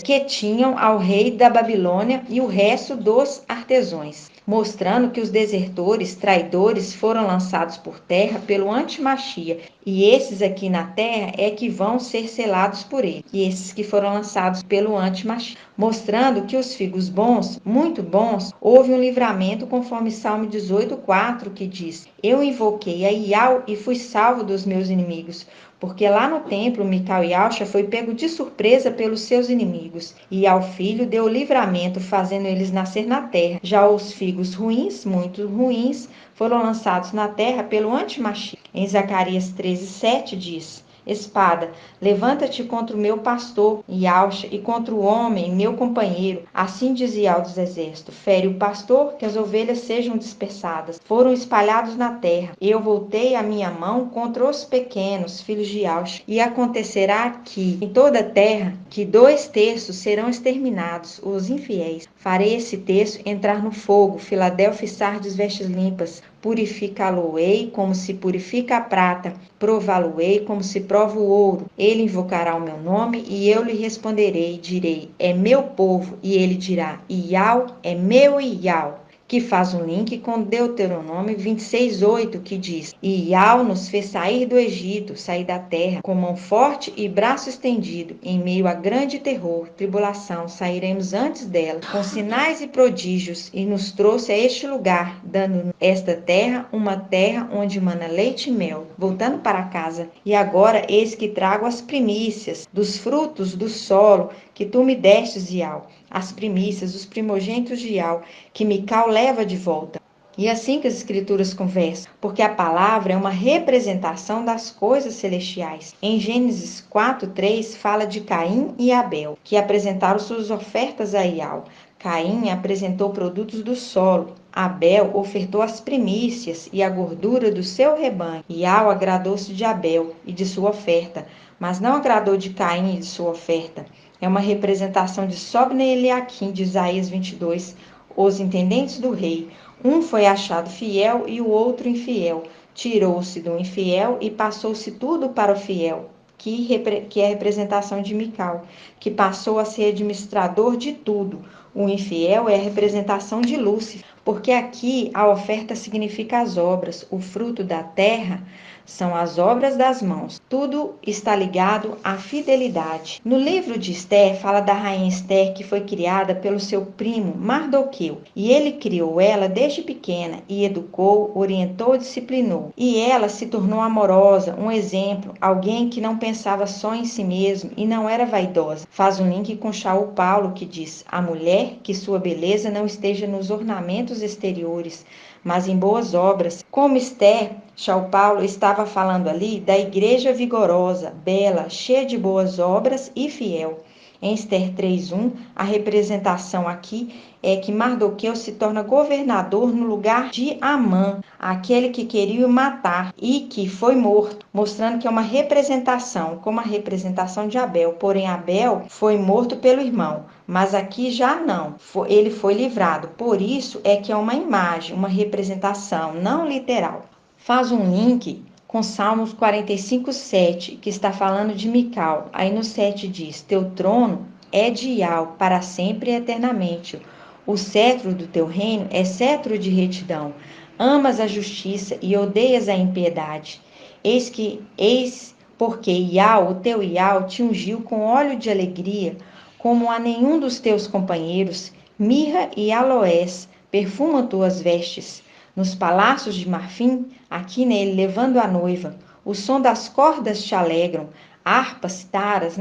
que tinham ao rei da Babilônia e o resto dos artesãos, mostrando que os desertores, traidores, foram lançados por terra pelo antimachia, e esses aqui na terra é que vão ser selados por ele, e esses que foram lançados pelo antimachia, mostrando que os figos bons, muito bons, houve um livramento conforme Salmo 18:4, que diz, eu invoquei a Iau e fui salvo dos meus inimigos, porque lá no templo Mical e Iauxa foi pego de surpresa pelos seus inimigos, e ao filho deu livramento, fazendo eles nascer na terra. Já os figos ruins, muito ruins, foram lançados na terra pelo antimachia. Em Zacarias 13:7 diz, espada, levanta-te contra o meu pastor, Iauxa, e contra o homem, meu companheiro. Assim diz Iau dos exércitos, fere o pastor, que as ovelhas sejam dispersadas. Foram espalhados na terra. Eu voltei a minha mão contra os pequenos, filhos de Iauxa. E acontecerá que, em toda a terra, que 2/3 serão exterminados, os infiéis. Farei esse terço entrar no fogo, Filadélfia e Sardes vestes limpas. Purificá-lo-ei como se purifica a prata, prová-lo-ei como se prova o ouro. Ele invocará o meu nome e eu lhe responderei, direi, é meu povo, e ele dirá, Iau é meu Iau. que faz um link com Deuteronômio 26:8, que diz: E Yahweh nos fez sair do Egito, sair da terra, com mão forte e braço estendido, em meio a grande terror, tribulação, sairemos antes dela, com sinais e prodígios, e nos trouxe a este lugar, dando esta terra, uma terra onde mana leite e mel. Voltando para casa, e agora eis que trago as primícias dos frutos do solo, que tu me destes, Yahweh, as primícias, os primogênitos de Yahweh, que Mical leva de volta. E assim que as escrituras conversam, porque a palavra é uma representação das coisas celestiais. Em Gênesis 4:3 fala de Caim e Abel, que apresentaram suas ofertas a Yahweh. Caim apresentou produtos do solo, Abel ofertou as primícias e a gordura do seu rebanho. Yahweh agradou-se de Abel e de sua oferta, mas não agradou de Caim e de sua oferta. É uma representação de Sobna e Eliaquim, de Isaías 22, os intendentes do rei. Um foi achado fiel e o outro infiel. Tirou-se do infiel e passou-se tudo para o fiel, que é a representação de Mical, que passou a ser administrador de tudo. O infiel é a representação de Lúcifer, porque aqui a oferta significa as obras, o fruto da terra são as obras das mãos. Tudo está ligado à fidelidade. No livro de Esther, fala da rainha Esther, que foi criada pelo seu primo Mardoqueu. E ele criou ela desde pequena e educou, orientou, disciplinou. E ela se tornou amorosa, um exemplo, alguém que não pensava só em si mesmo e não era vaidosa. Faz um link com Shaul Paulo, que diz: a mulher, que sua beleza não esteja nos ornamentos exteriores, mas em boas obras. Como Esther, Shaul Paulo estava falando ali da igreja vigorosa, bela, cheia de boas obras e fiel. Em Esther 3:1, a representação aqui é que Mardoqueu se torna governador no lugar de Amã, aquele que queria o matar e que foi morto, mostrando que é uma representação, como a representação de Abel. Porém, Abel foi morto pelo irmão, mas aqui já não, ele foi livrado. Por isso é que é uma imagem, uma representação, não literal. Faz um link com Salmos 45:7, que está falando de Mical. Aí no 7 diz: teu trono é de Yahweh para sempre e eternamente. O cetro do teu reino é cetro de retidão. Amas a justiça e odeias a impiedade. Eis porque Yahweh, o teu Yahweh, te ungiu com óleo de alegria, como a nenhum dos teus companheiros. Mirra e aloés perfumam tuas vestes. Nos palácios de marfim, aqui nele, levando a noiva, o som das cordas te alegram, harpas, taras,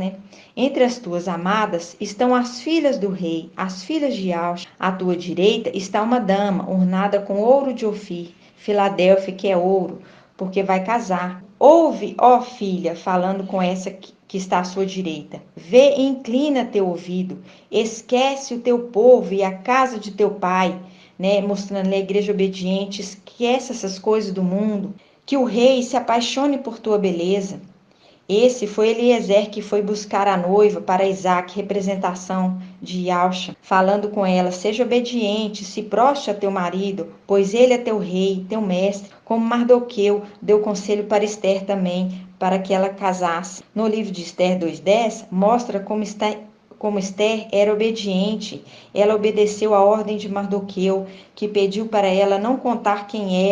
Entre as tuas amadas estão as filhas do rei, as filhas de Aush. À tua direita está uma dama, ornada com ouro de Ofir, Filadélfia, que é ouro, porque vai casar. Ouve, ó filha, falando com essa que está à sua direita. Vê e inclina teu ouvido, esquece o teu povo e a casa de teu pai, mostrando a igreja obediente, esquece essas coisas do mundo, que o rei se apaixone por tua beleza. Esse foi Eliezer que foi buscar a noiva para Isaac, representação de Yalcha, falando com ela: seja obediente, se proste a teu marido, pois ele é teu rei, teu mestre, como Mardoqueu deu conselho para Esther também, para que ela casasse. No livro de Esther 2:10, mostra como Esther era obediente. Ela obedeceu à ordem de Mardoqueu, que pediu para ela não contar quem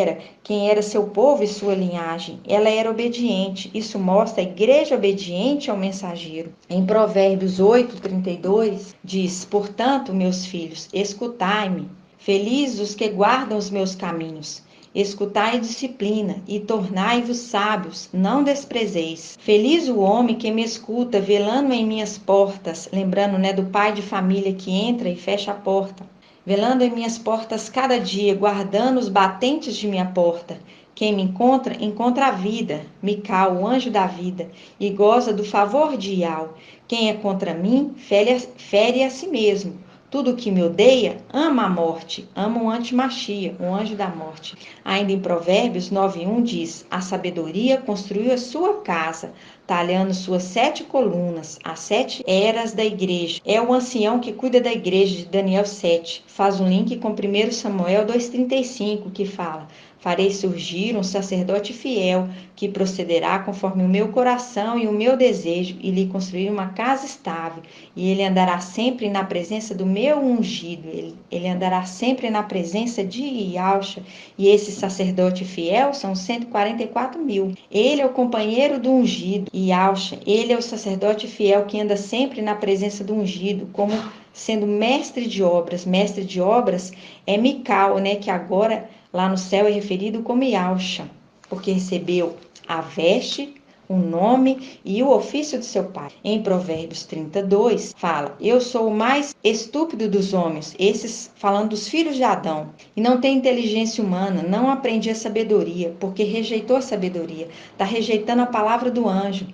era seu povo e sua linhagem. Ela era obediente. Isso mostra a igreja obediente ao mensageiro. Em Provérbios 8:32 diz: portanto, meus filhos, escutai-me. Felizes os que guardam os meus caminhos. Escutai disciplina e tornai-vos sábios, não desprezeis. Feliz o homem que me escuta, velando em minhas portas, lembrando, do pai de família que entra e fecha a porta. Velando em minhas portas cada dia, guardando os batentes de minha porta. Quem me encontra, encontra a vida, Mical, o anjo da vida, e goza do favor de Yahweh. Quem é contra mim, fere a si mesmo. Tudo que me odeia, ama a morte, ama o antimachia, o anjo da morte. Ainda em Provérbios 9:1 diz: a sabedoria construiu a sua casa, talhando suas 7 colunas, as 7 eras da igreja. É o ancião que cuida da igreja, de Daniel 7. Faz um link com 1 Samuel 2,35, que fala: farei surgir um sacerdote fiel, que procederá conforme o meu coração e o meu desejo, e lhe construir uma casa estável. E ele andará sempre na presença do meu ungido. Ele andará sempre na presença de Ialcha. E esse sacerdote fiel são 144.000. Ele é o companheiro do ungido. Ialcha, ele é o sacerdote fiel que anda sempre na presença do ungido, como sendo mestre de obras. Mestre de obras é Mical, né, que agora lá no céu é referido como Ialcha, porque recebeu a veste, o nome e o ofício de seu pai. Em Provérbios 32, fala: eu sou o mais estúpido dos homens, esses falando dos filhos de Adão, e não tem inteligência humana, não aprendi a sabedoria, porque rejeitou a sabedoria, está rejeitando a palavra do anjo.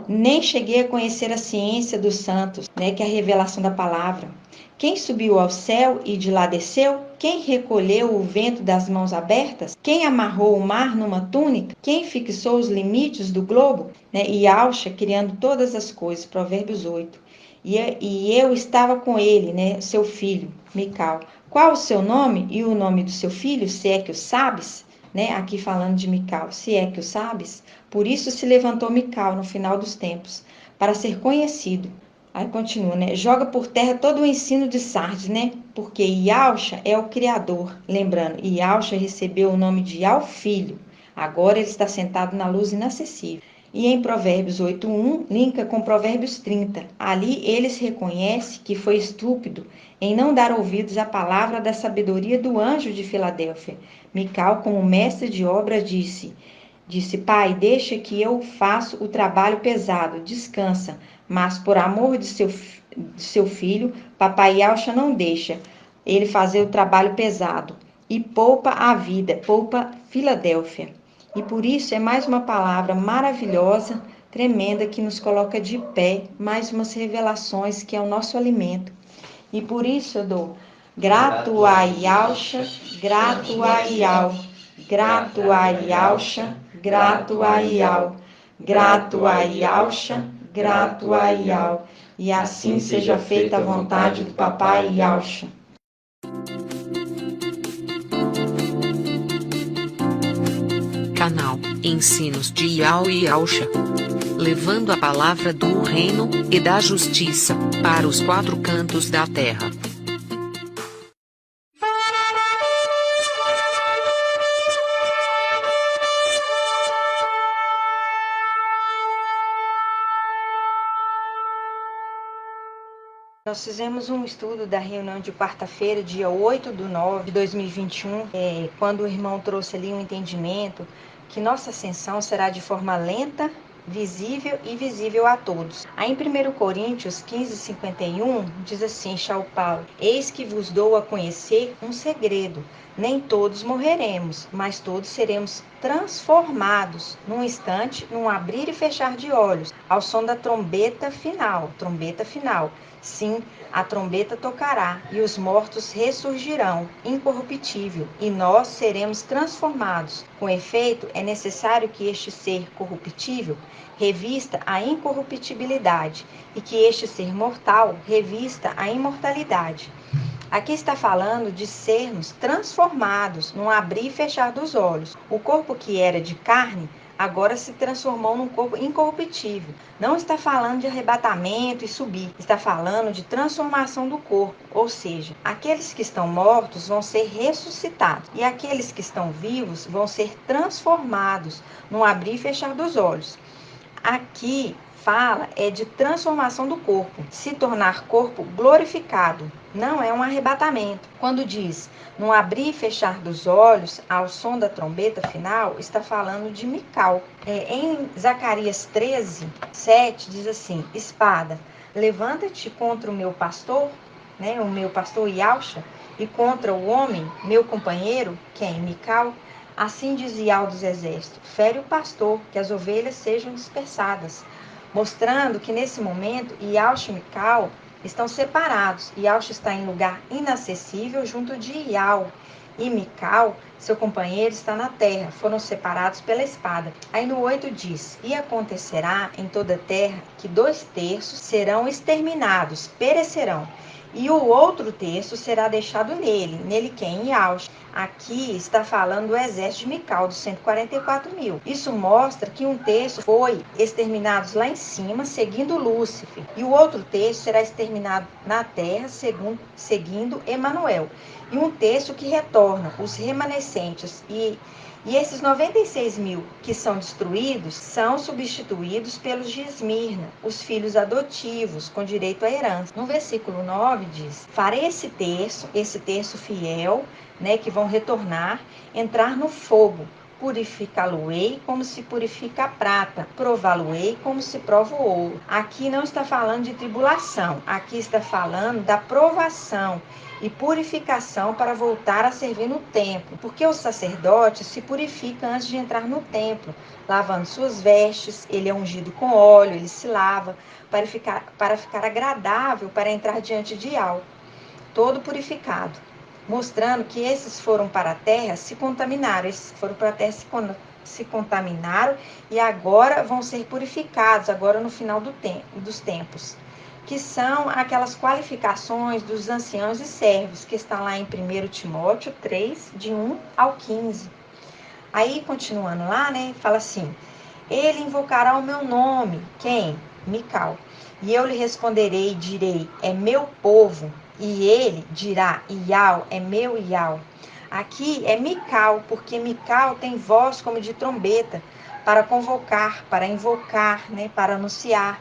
Nem cheguei a conhecer a ciência dos santos, né, que é a revelação da palavra. Quem subiu ao céu e de lá desceu? Quem recolheu o vento das mãos abertas? Quem amarrou o mar numa túnica? Quem fixou os limites do globo? Né? E Alcha, criando todas as coisas, Provérbios 8. E eu estava com ele, né, seu filho, Mical. Qual o seu nome e o nome do seu filho, se é que o sabes? Né? Aqui falando de Mical, se é que o sabes? Por isso se levantou Mical no final dos tempos, para ser conhecido. Aí continua, né? Joga por terra todo o ensino de Sardes, né? Porque Ialcha é o Criador. Lembrando, Ialcha recebeu o nome de Ial Filho. Agora ele está sentado na luz inacessível. E em Provérbios 8:1, linka com Provérbios 30. Ali ele se reconhece que foi estúpido em não dar ouvidos à palavra da sabedoria do anjo de Filadélfia. Mical, como mestre de obra, disse: pai, deixa que eu faço o trabalho pesado, descansa. Mas por amor de seu filho, papai Yalcha não deixa ele fazer o trabalho pesado. E poupa a vida, poupa Filadélfia. E por isso é mais uma palavra maravilhosa, tremenda, que nos coloca de pé, mais umas revelações que é o nosso alimento. E por isso eu dou grato a Yalcha, grato a Ial, grato a Yalcha, grato a Ial, grato a Yalcha, grato a Ial. E assim seja feita a vontade do papai Yalcha. Canal Ensinos de Ial e Yalcha, levando a palavra do reino e da justiça para os 4 cantos da terra. Nós fizemos um estudo da reunião de quarta-feira, dia 8/9/2021, quando o irmão trouxe ali um entendimento que nossa ascensão será de forma lenta, visível e visível a todos. Aí em 1 Coríntios 15:51, diz assim, São Paulo: eis que vos dou a conhecer um segredo. Nem todos morreremos, mas todos seremos transformados num instante, num abrir e fechar de olhos, ao som da trombeta final. Trombeta final. Sim, a trombeta tocará, e os mortos ressurgirão, incorruptível, e nós seremos transformados. Com efeito, é necessário que este ser corruptível revista a incorruptibilidade, e que este ser mortal revista a imortalidade. Aqui está falando de sermos transformados num abrir e fechar dos olhos. O corpo que era de carne agora se transformou num corpo incorruptível. Não está falando de arrebatamento e subir, está falando de transformação do corpo. Ou seja, aqueles que estão mortos vão ser ressuscitados e aqueles que estão vivos vão ser transformados num abrir e fechar dos olhos. Aqui fala de transformação do corpo, se tornar corpo glorificado, não é um arrebatamento. Quando diz no abrir e fechar dos olhos, ao som da trombeta final, está falando de Mical. Em Zacarias 13:7 diz assim: espada, levanta-te contra o meu pastor, o meu pastor Yalcha, e contra o homem, meu companheiro, que é Mical. Assim diz Ial dos exércitos: fere o pastor, que as ovelhas sejam dispersadas. Mostrando que nesse momento Yalcha e Mical estão separados. Yalcha está em lugar inacessível junto de Ial. e Mical, seu companheiro, está na terra, foram separados pela espada. Aí no 8 diz: e acontecerá em toda a terra que 2/3 serão exterminados, perecerão, e o outro terço será deixado nele quem? Iaush. Aqui está falando do exército de Mical, dos 144.000. Isso mostra que um terço foi exterminado lá em cima, seguindo Lúcifer, e o outro terço será exterminado na terra, seguindo Emanuel. E um terço que retorna, os remanescentes, e esses 96.000 que são destruídos são substituídos pelos de Esmirna, os filhos adotivos, com direito à herança. No versículo 9 diz: farei esse terço fiel, que vão retornar, entrar no fogo. Purificá-lo-ei como se purifica a prata, prová-lo-ei como se prova o ouro. Aqui não está falando de tribulação, aqui está falando da provação e purificação para voltar a servir no templo, porque o sacerdote se purifica antes de entrar no templo, lavando suas vestes, ele é ungido com óleo, ele se lava para ficar agradável para entrar diante de Yahweh, todo purificado, mostrando que esses foram para a terra, se contaminaram, se contaminaram e agora vão ser purificados, agora no final dos tempos, que são aquelas qualificações dos anciãos e servos, que está lá em 1 Timóteo 3, de 1 ao 15. Aí, continuando lá, fala assim: ele invocará o meu nome. Quem? Mical. E eu lhe responderei e direi: é meu povo. E ele dirá: Iau, é meu Iau. Aqui é Mical, porque Mical tem voz como de trombeta, para convocar, para invocar, para anunciar.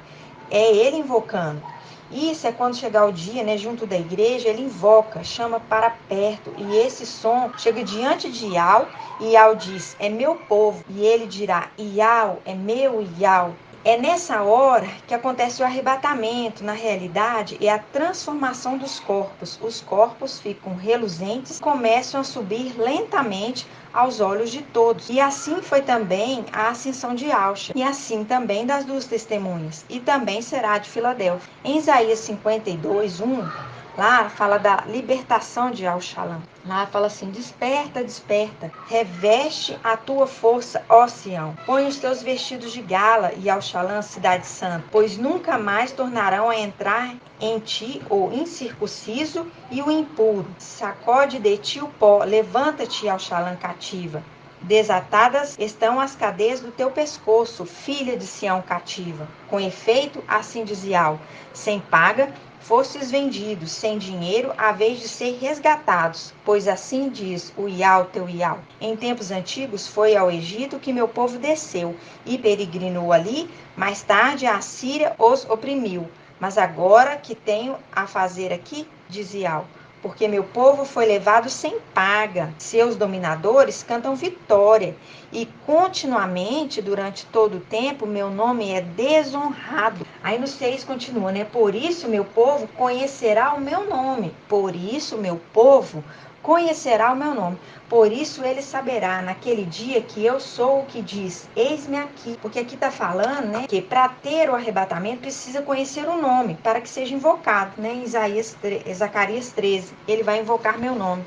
É ele invocando. Isso é quando chegar o dia, junto da igreja, ele invoca, chama para perto. E esse som chega diante de Iau, e Iau diz: é meu povo. E ele dirá: Iau, é meu Iau. É nessa hora que acontece o arrebatamento. Na realidade, é a transformação dos corpos. Os corpos ficam reluzentes, começam a subir lentamente aos olhos de todos. E assim foi também a ascensão de Alcha, e assim também das duas testemunhas, e também será de Filadélfia. Em Isaías 52, 1, lá fala da libertação de Al-Shalom. Lá fala assim: desperta, desperta, reveste a tua força, ó Sião. Põe os teus vestidos de gala, e Al-Shalom, cidade santa, pois nunca mais tornarão a entrar em ti o incircunciso e o impuro. Sacode de ti o pó, levanta-te, Al-Shalom cativa. Desatadas estão as cadeias do teu pescoço, filha de Sião cativa. Com efeito, assim diz Iau: sem paga fostes vendidos, sem dinheiro haveis de ser resgatados. Pois assim diz o Iau, teu Iau: em tempos antigos foi ao Egito que meu povo desceu e peregrinou ali, mais tarde a Assíria os oprimiu. Mas agora que tenho a fazer aqui, diz Iau, porque meu povo foi levado sem paga. Seus dominadores cantam vitória, e continuamente, durante todo o tempo, meu nome é desonrado. Aí no 6 continua, por isso meu povo conhecerá o meu nome. Por isso meu povo conhecerá o meu nome. Por isso ele saberá naquele dia que eu sou o que diz: eis-me aqui. Porque aqui está falando, que para ter o arrebatamento precisa conhecer o nome, para que seja invocado, em Zacarias 13, ele vai invocar meu nome.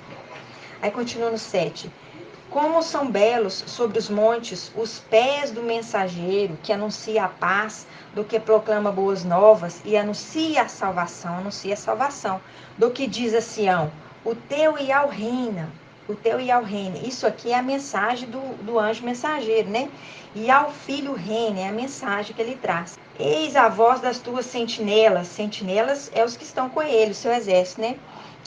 Aí continua no 7. Como são belos sobre os montes os pés do mensageiro que anuncia a paz, do que proclama boas novas e anuncia a salvação, do que diz a Sião: o teu Iau reina, o teu Iau reina. Isso aqui é a mensagem do anjo mensageiro, Iau filho reina, é a mensagem que ele traz. Eis a voz das tuas sentinelas. Sentinelas é os que estão com ele, o seu exército,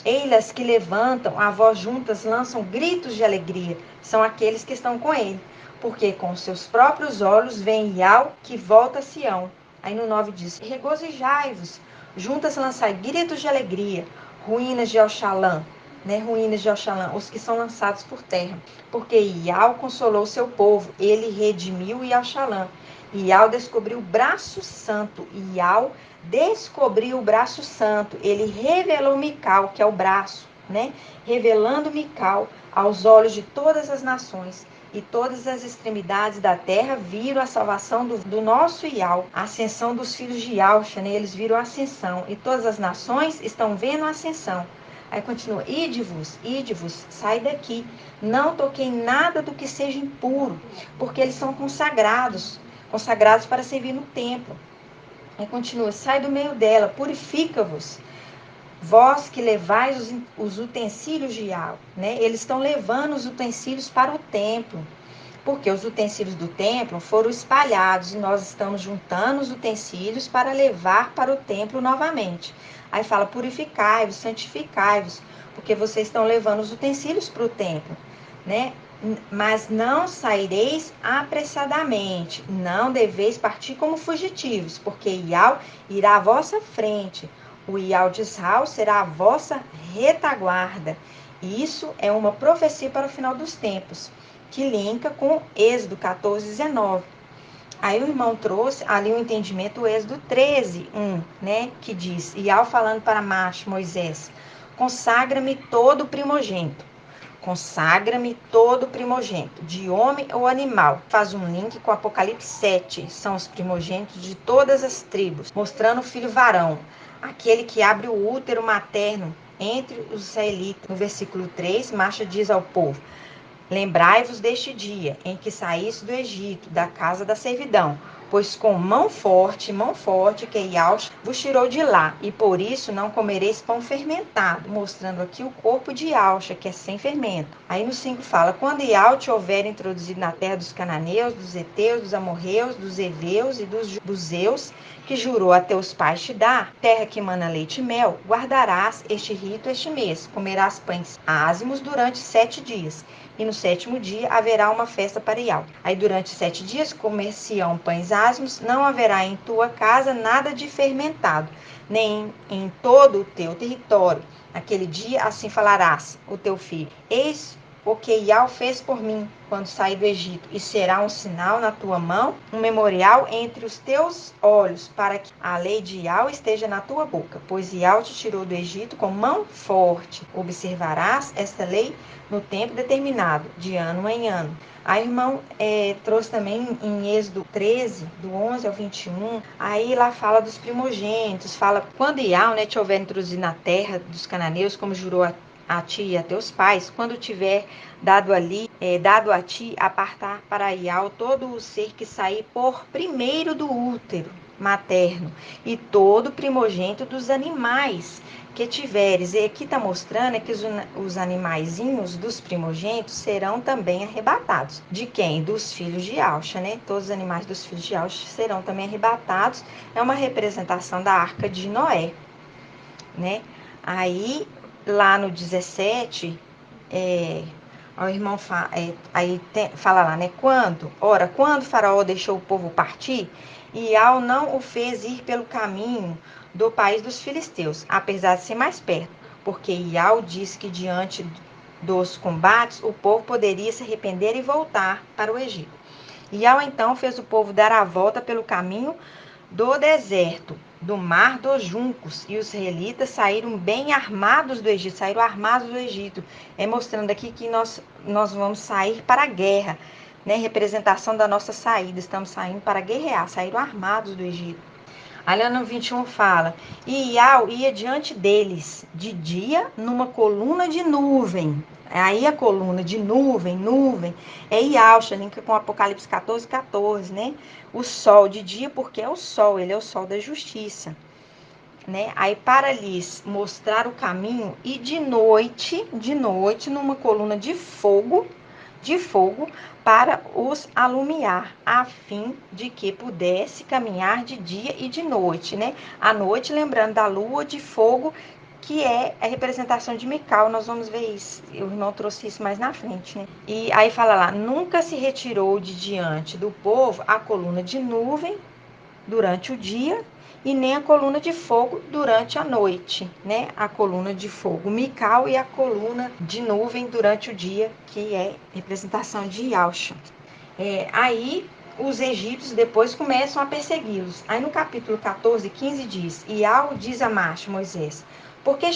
Elas que levantam a voz juntas lançam gritos de alegria. São aqueles que estão com ele. Porque com seus próprios olhos vem Iau que volta a Sião. Aí no 9 diz: regozijai-vos, juntas lançai gritos de alegria, ruínas de Oxalã, ruínas de Oxalã, os que são lançados por terra. Porque Iau consolou seu povo, ele redimiu Oxalã. Iau descobriu o braço santo. Iau descobriu o braço santo. Ele revelou Mical, que é o braço, revelando Mical aos olhos de todas as nações. E todas as extremidades da terra viram a salvação do nosso Iau, a ascensão dos filhos de Iauxa, eles viram a ascensão. E todas as nações estão vendo a ascensão. Aí continua, ide-vos, sai daqui. Não toquei nada do que seja impuro, porque eles são consagrados para servir no templo. Aí continua, sai do meio dela, purifica-vos. Vós que levais os utensílios de Yahweh, né? Eles estão levando os utensílios para o templo, porque os utensílios do templo foram espalhados e nós estamos juntando os utensílios para levar para o templo novamente. Aí fala, purificai-vos, santificai-vos, porque vocês estão levando os utensílios para o templo, né? Mas não saireis apressadamente, não deveis partir como fugitivos, porque Yahweh irá à vossa frente. O Yahweh de Israel será a vossa retaguarda. Isso é uma profecia para o final dos tempos, que linka com Êxodo 14:19. Aí o irmão trouxe ali o entendimento do Êxodo 13:1, né? Que diz, Yahweh falando para Moisés, consagra-me todo primogênito. Consagra-me todo primogênito, de homem ou animal. Faz um link com Apocalipse 7, são os primogênitos de todas as tribos, mostrando o filho varão, aquele que abre o útero materno entre os israelitas. No versículo 3, Marcha diz ao povo, lembrai-vos deste dia em que saísse do Egito, da casa da servidão, pois com mão forte, que Yahweh vos tirou de lá, e por isso não comereis pão fermentado, mostrando aqui o corpo de Yahweh, que é sem fermento. Aí no 5 fala, quando Yahweh te houver introduzido na terra dos cananeus, dos heteus, dos amorreus, dos heveus e dos buzeus, que jurou a teus pais te dar, terra que mana leite e mel, guardarás este rito este mês, comerás pães ázimos durante 7 dias, e no 7º dia haverá uma festa para Yahweh. Aí durante 7 dias comer-se-ão pães ázimos, não haverá em tua casa nada de fermentado, nem em todo o teu território. Naquele dia assim falarás o teu filho, eis o que Yahweh fez por mim quando saí do Egito, e será um sinal na tua mão, um memorial entre os teus olhos, para que a lei de Yahweh esteja na tua boca, pois Yahweh te tirou do Egito com mão forte. Observarás esta lei no tempo determinado, de ano em ano. Aí, irmão, trouxe também em Êxodo 13, do 11 ao 21, aí lá fala dos primogênitos, fala, quando Yahweh, né, te houver introduzido na terra dos cananeus, como jurou a ti e a teus pais, quando tiver dado a ti, apartar para Yahweh todo o ser que sair por primeiro do útero materno, e todo primogênito dos animais que tiveres. E aqui está mostrando que os animaizinhos dos primogênitos serão também arrebatados. De quem? Dos filhos de Yahweh, né? Todos os animais dos filhos de Yahweh serão também arrebatados. É uma representação da arca de Noé, né? Aí, lá no 17, o irmão fala lá, né? Quando Faraó deixou o povo partir, Yahweh não o fez ir pelo caminho do país dos filisteus, apesar de ser mais perto, porque Yahweh disse que diante dos combates o povo poderia se arrepender e voltar para o Egito. Yahweh então fez o povo dar a volta pelo caminho do deserto, do mar dos juncos, e os israelitas saíram bem armados do Egito, mostrando aqui que nós vamos sair para a guerra, né? Representação da nossa saída, estamos saindo para guerrear, saíram armados do Egito. Ali no 21 fala, e Yahweh ia diante deles, de dia numa coluna de nuvem. Aí a coluna de nuvem, é Yahweh, linka com Apocalipse 14:14, né? O sol de dia, porque é o sol, ele é o sol da justiça, né? Aí para lhes mostrar o caminho, e de noite, numa coluna de fogo, para os alumiar, a fim de que pudesse caminhar de dia e de noite, né? À noite, lembrando da lua de fogo, que é a representação de Mical. Nós vamos ver isso, o irmão trouxe isso mais na frente, né? E aí fala lá, nunca se retirou de diante do povo a coluna de nuvem durante o dia, e nem a coluna de fogo durante a noite, né? A coluna de fogo Mical e a coluna de nuvem durante o dia, que é representação de Yahweh. Aí os egípcios depois começam a persegui-los. Aí no capítulo 14:15 diz, e Yahweh diz a Moisés, por que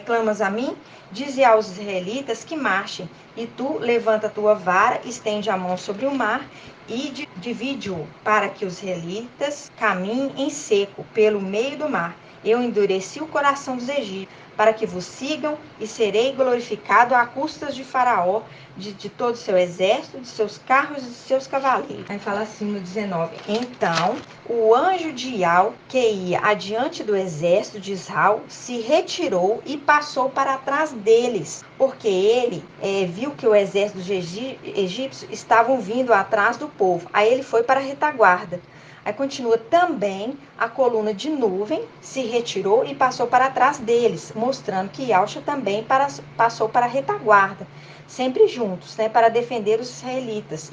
clamas a mim? Dize aos israelitas que marchem, e tu levanta a tua vara, estende a mão sobre o mar, e divide-o, para que os israelitas caminhem em seco pelo meio do mar. Eu endureci o coração dos egípcios, para que vos sigam, e serei glorificado à custas de Faraó, de todo o seu exército, de seus carros e de seus cavaleiros. Aí fala assim no 19: Então o anjo de Iau, que ia adiante do exército de Israel, se retirou e passou para trás deles, porque ele viu que o exército dos egípcios estavam vindo atrás do povo. Aí ele foi para a retaguarda. Aí continua: também a coluna de nuvem se retirou e passou para trás deles, mostrando que Iaúxa também passou para a retaguarda, sempre juntos, né, para defender os israelitas,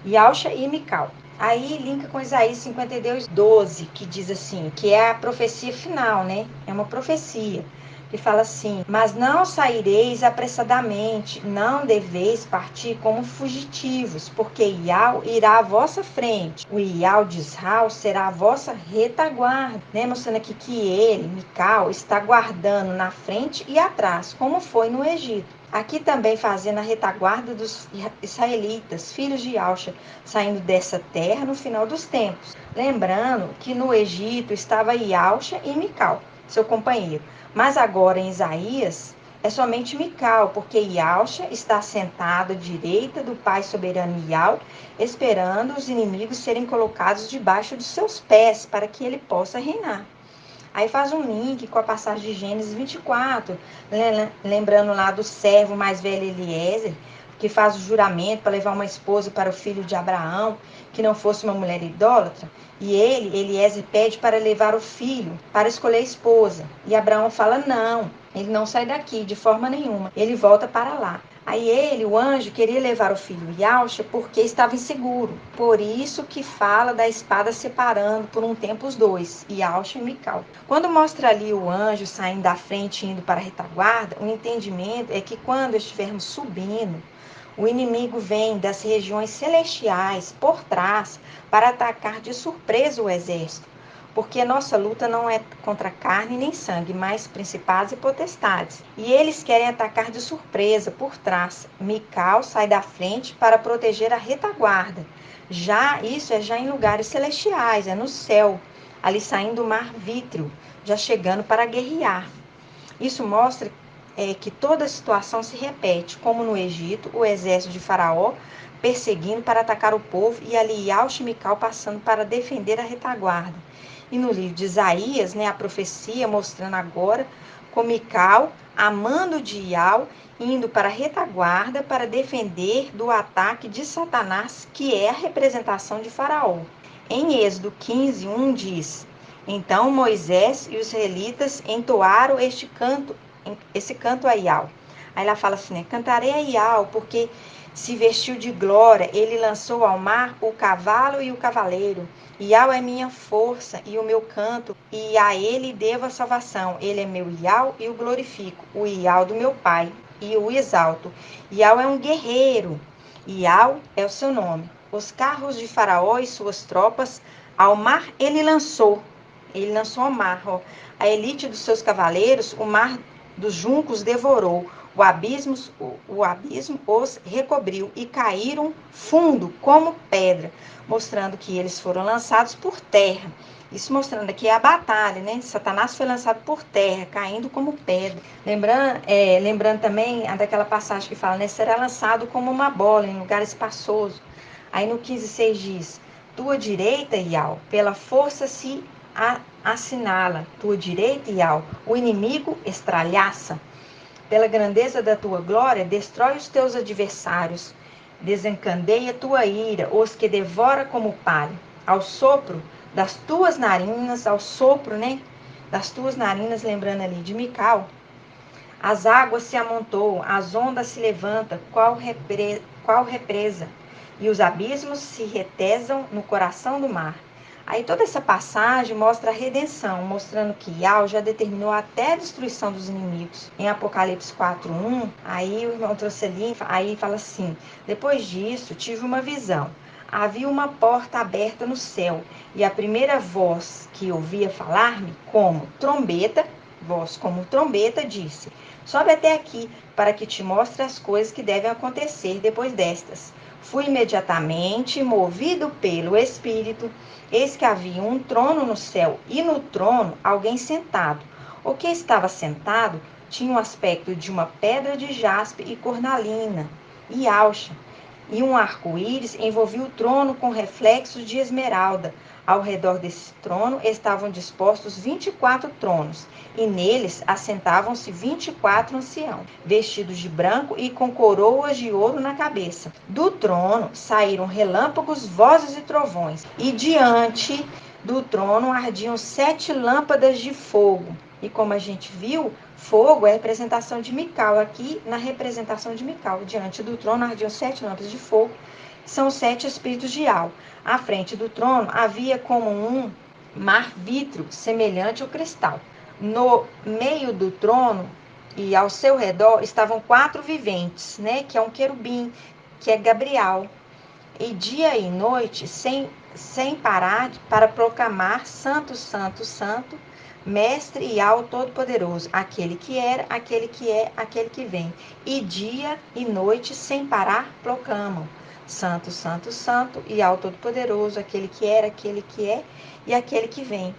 Iaúxa e Mical. Aí linka com Isaías 52, 12, que diz assim, que é a profecia final, né? É uma profecia que fala assim: mas não saireis apressadamente, não deveis partir como fugitivos, porque Iau irá à vossa frente, o Iau de Israel será a vossa retaguarda, né? Mostrando aqui que ele, Mical, está guardando na frente e atrás, como foi no Egito. Aqui também fazendo a retaguarda dos israelitas, filhos de Iaúxa, saindo dessa terra no final dos tempos. Lembrando que no Egito estava Iaúxa e Mical, seu companheiro. Mas agora em Isaías é somente Mical, porque Iaúxa está sentado à direita do Pai soberano Iau, esperando os inimigos serem colocados debaixo dos seus pés, para que ele possa reinar. Aí faz um link com a passagem de Gênesis 24, lembrando lá do servo mais velho Eliezer, que faz o juramento para levar uma esposa para o filho de Abraão, que não fosse uma mulher idólatra. E Eliezer, pede para levar o filho, para escolher a esposa. E Abraão fala: não, ele não sai daqui de forma nenhuma, ele volta para lá. Aí o anjo, queria levar o filho Iaúxa porque estava inseguro. Por isso que fala da espada separando por um tempo os dois, Iaúxa e Mical. Quando mostra ali o anjo saindo da frente e indo para a retaguarda, o entendimento é que quando estivermos subindo, o inimigo vem das regiões celestiais por trás para atacar de surpresa o exército. Porque nossa luta não é contra carne nem sangue, mas principados e potestades. E eles querem atacar de surpresa, por trás. Mical sai da frente para proteger a retaguarda. Isso é já em lugares celestiais, é no céu, ali saindo do mar vítreo, já chegando para guerrear. Isso mostra que toda a situação se repete, como no Egito, o exército de Faraó perseguindo para atacar o povo, e ali Iaúxa e Mical passando para defender a retaguarda. E no livro de Isaías, né, a profecia mostrando agora com Mical, amando de Iau, indo para a retaguarda para defender do ataque de Satanás, que é a representação de Faraó. Em Êxodo 15, 1 diz: então Moisés e os israelitas entoaram esse canto a Iau. Aí ela fala assim, né? Cantarei a Iau, porque se vestiu de glória, ele lançou ao mar o cavalo e o cavaleiro. Iau é minha força e o meu canto, e a ele devo a salvação. Ele é meu Iau e o glorifico, o Iau do meu pai, e o exalto. Iau é um guerreiro, Iau é o seu nome. Os carros de Faraó e suas tropas ao mar ele lançou ao mar. Ó. A elite dos seus cavaleiros, o mar dos juncos devorou. O abismo os recobriu e caíram fundo como pedra, mostrando que eles foram lançados por terra. Isso mostrando aqui a batalha, né? Satanás foi lançado por terra, caindo como pedra. Lembrando também daquela passagem que fala, né? Será lançado como uma bola em lugar espaçoso. Aí no 15:6 diz: tua direita, Iau, pela força se assinala, tua direita, Iau, o inimigo estralhaça. Pela grandeza da tua glória, destrói os teus adversários, desencandeia tua ira, os que devora como palha. Ao sopro das tuas narinas, das tuas narinas, lembrando ali de Mical, as águas se amontoam, as ondas se levantam, qual represa, e os abismos se retesam no coração do mar. Aí toda essa passagem mostra a redenção, mostrando que Iau já determinou até a destruição dos inimigos. Em Apocalipse 4:1, aí o irmão trouxe ali, aí fala assim: depois disso tive uma visão. Havia uma porta aberta no céu, e a primeira voz que ouvia falar-me, voz como trombeta, disse: sobe até aqui, para que te mostre as coisas que devem acontecer depois destas. Fui imediatamente movido pelo Espírito. Eis que havia um trono no céu, e no trono alguém sentado. O que estava sentado tinha o aspecto de uma pedra de jaspe e cornalina e alcha, e um arco-íris envolvia o trono com reflexos de esmeralda. Ao redor desse trono estavam dispostos 24 tronos, e neles assentavam-se 24 anciãos, vestidos de branco e com coroas de ouro na cabeça. Do trono saíram relâmpagos, vozes e trovões, e diante do trono ardiam 7 lâmpadas de fogo. E como a gente viu, fogo é a representação de Mical. Aqui, na representação de Mical, diante do trono ardiam 7 lâmpadas de fogo, são 7 espíritos de Al. À frente do trono havia como um mar vítreo, semelhante ao cristal. No meio do trono e ao seu redor estavam 4 viventes, né, que é um querubim, que é Gabriel. E dia e noite, sem parar, para proclamar Santo, Santo, Santo, Mestre e Al Todo-Poderoso, aquele que era, aquele que é, aquele que vem. E dia e noite, sem parar, proclamam Santo, Santo, Santo e Al Todo-Poderoso, aquele que era, aquele que é e aquele que vem.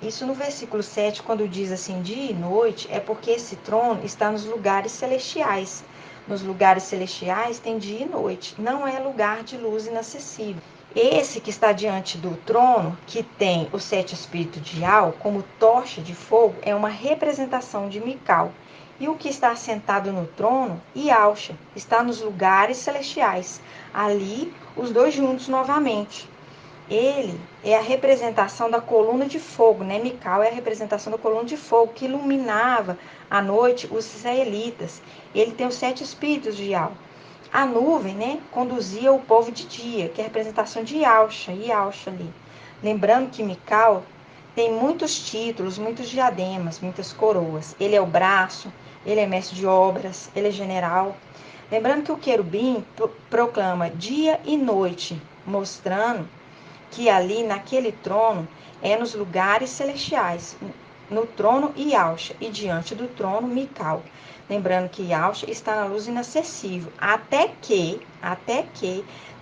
Isso no versículo 7, quando diz assim, dia e noite, é porque esse trono está nos lugares celestiais. Nos lugares celestiais tem dia e noite, não é lugar de luz inacessível. Esse que está diante do trono, que tem os 7 espíritos de Al, como tocha de fogo, é uma representação de Mical. E o que está sentado no trono, Ialcha, está nos lugares celestiais. Ali, os dois juntos novamente. Ele é a representação da coluna de fogo, né? Mical é a representação da coluna de fogo que iluminava à noite os israelitas. Ele tem os 7 espíritos de Al. A nuvem, né, conduzia o povo de dia, que é a representação de Ialcha ali. Lembrando que Mical tem muitos títulos, muitos diademas, muitas coroas. Ele é o braço, ele é mestre de obras, ele é general. Lembrando que o querubim proclama dia e noite, mostrando que ali naquele trono é nos lugares celestiais, no trono Ialcha e diante do trono Mical. Lembrando que Ialcha está na luz inacessível, até que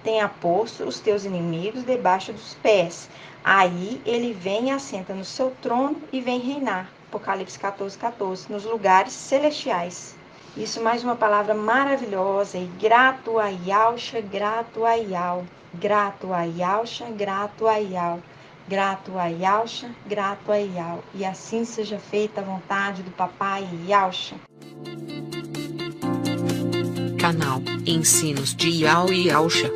tenha posto os teus inimigos debaixo dos pés. Aí ele vem e assenta no seu trono e vem reinar. Apocalipse 14, 14, nos lugares celestiais. Isso mais uma palavra maravilhosa. E grato a Ialcha, grato a Ial. Grato a Ialcha, grato a Ial. Grato a Ialcha, grato a Ial. E assim seja feita a vontade do Papai Ialcha. Canal Ensinos de Ial e Ialcha,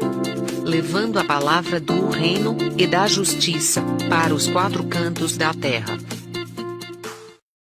levando a palavra do reino e da justiça para os 4 cantos da terra.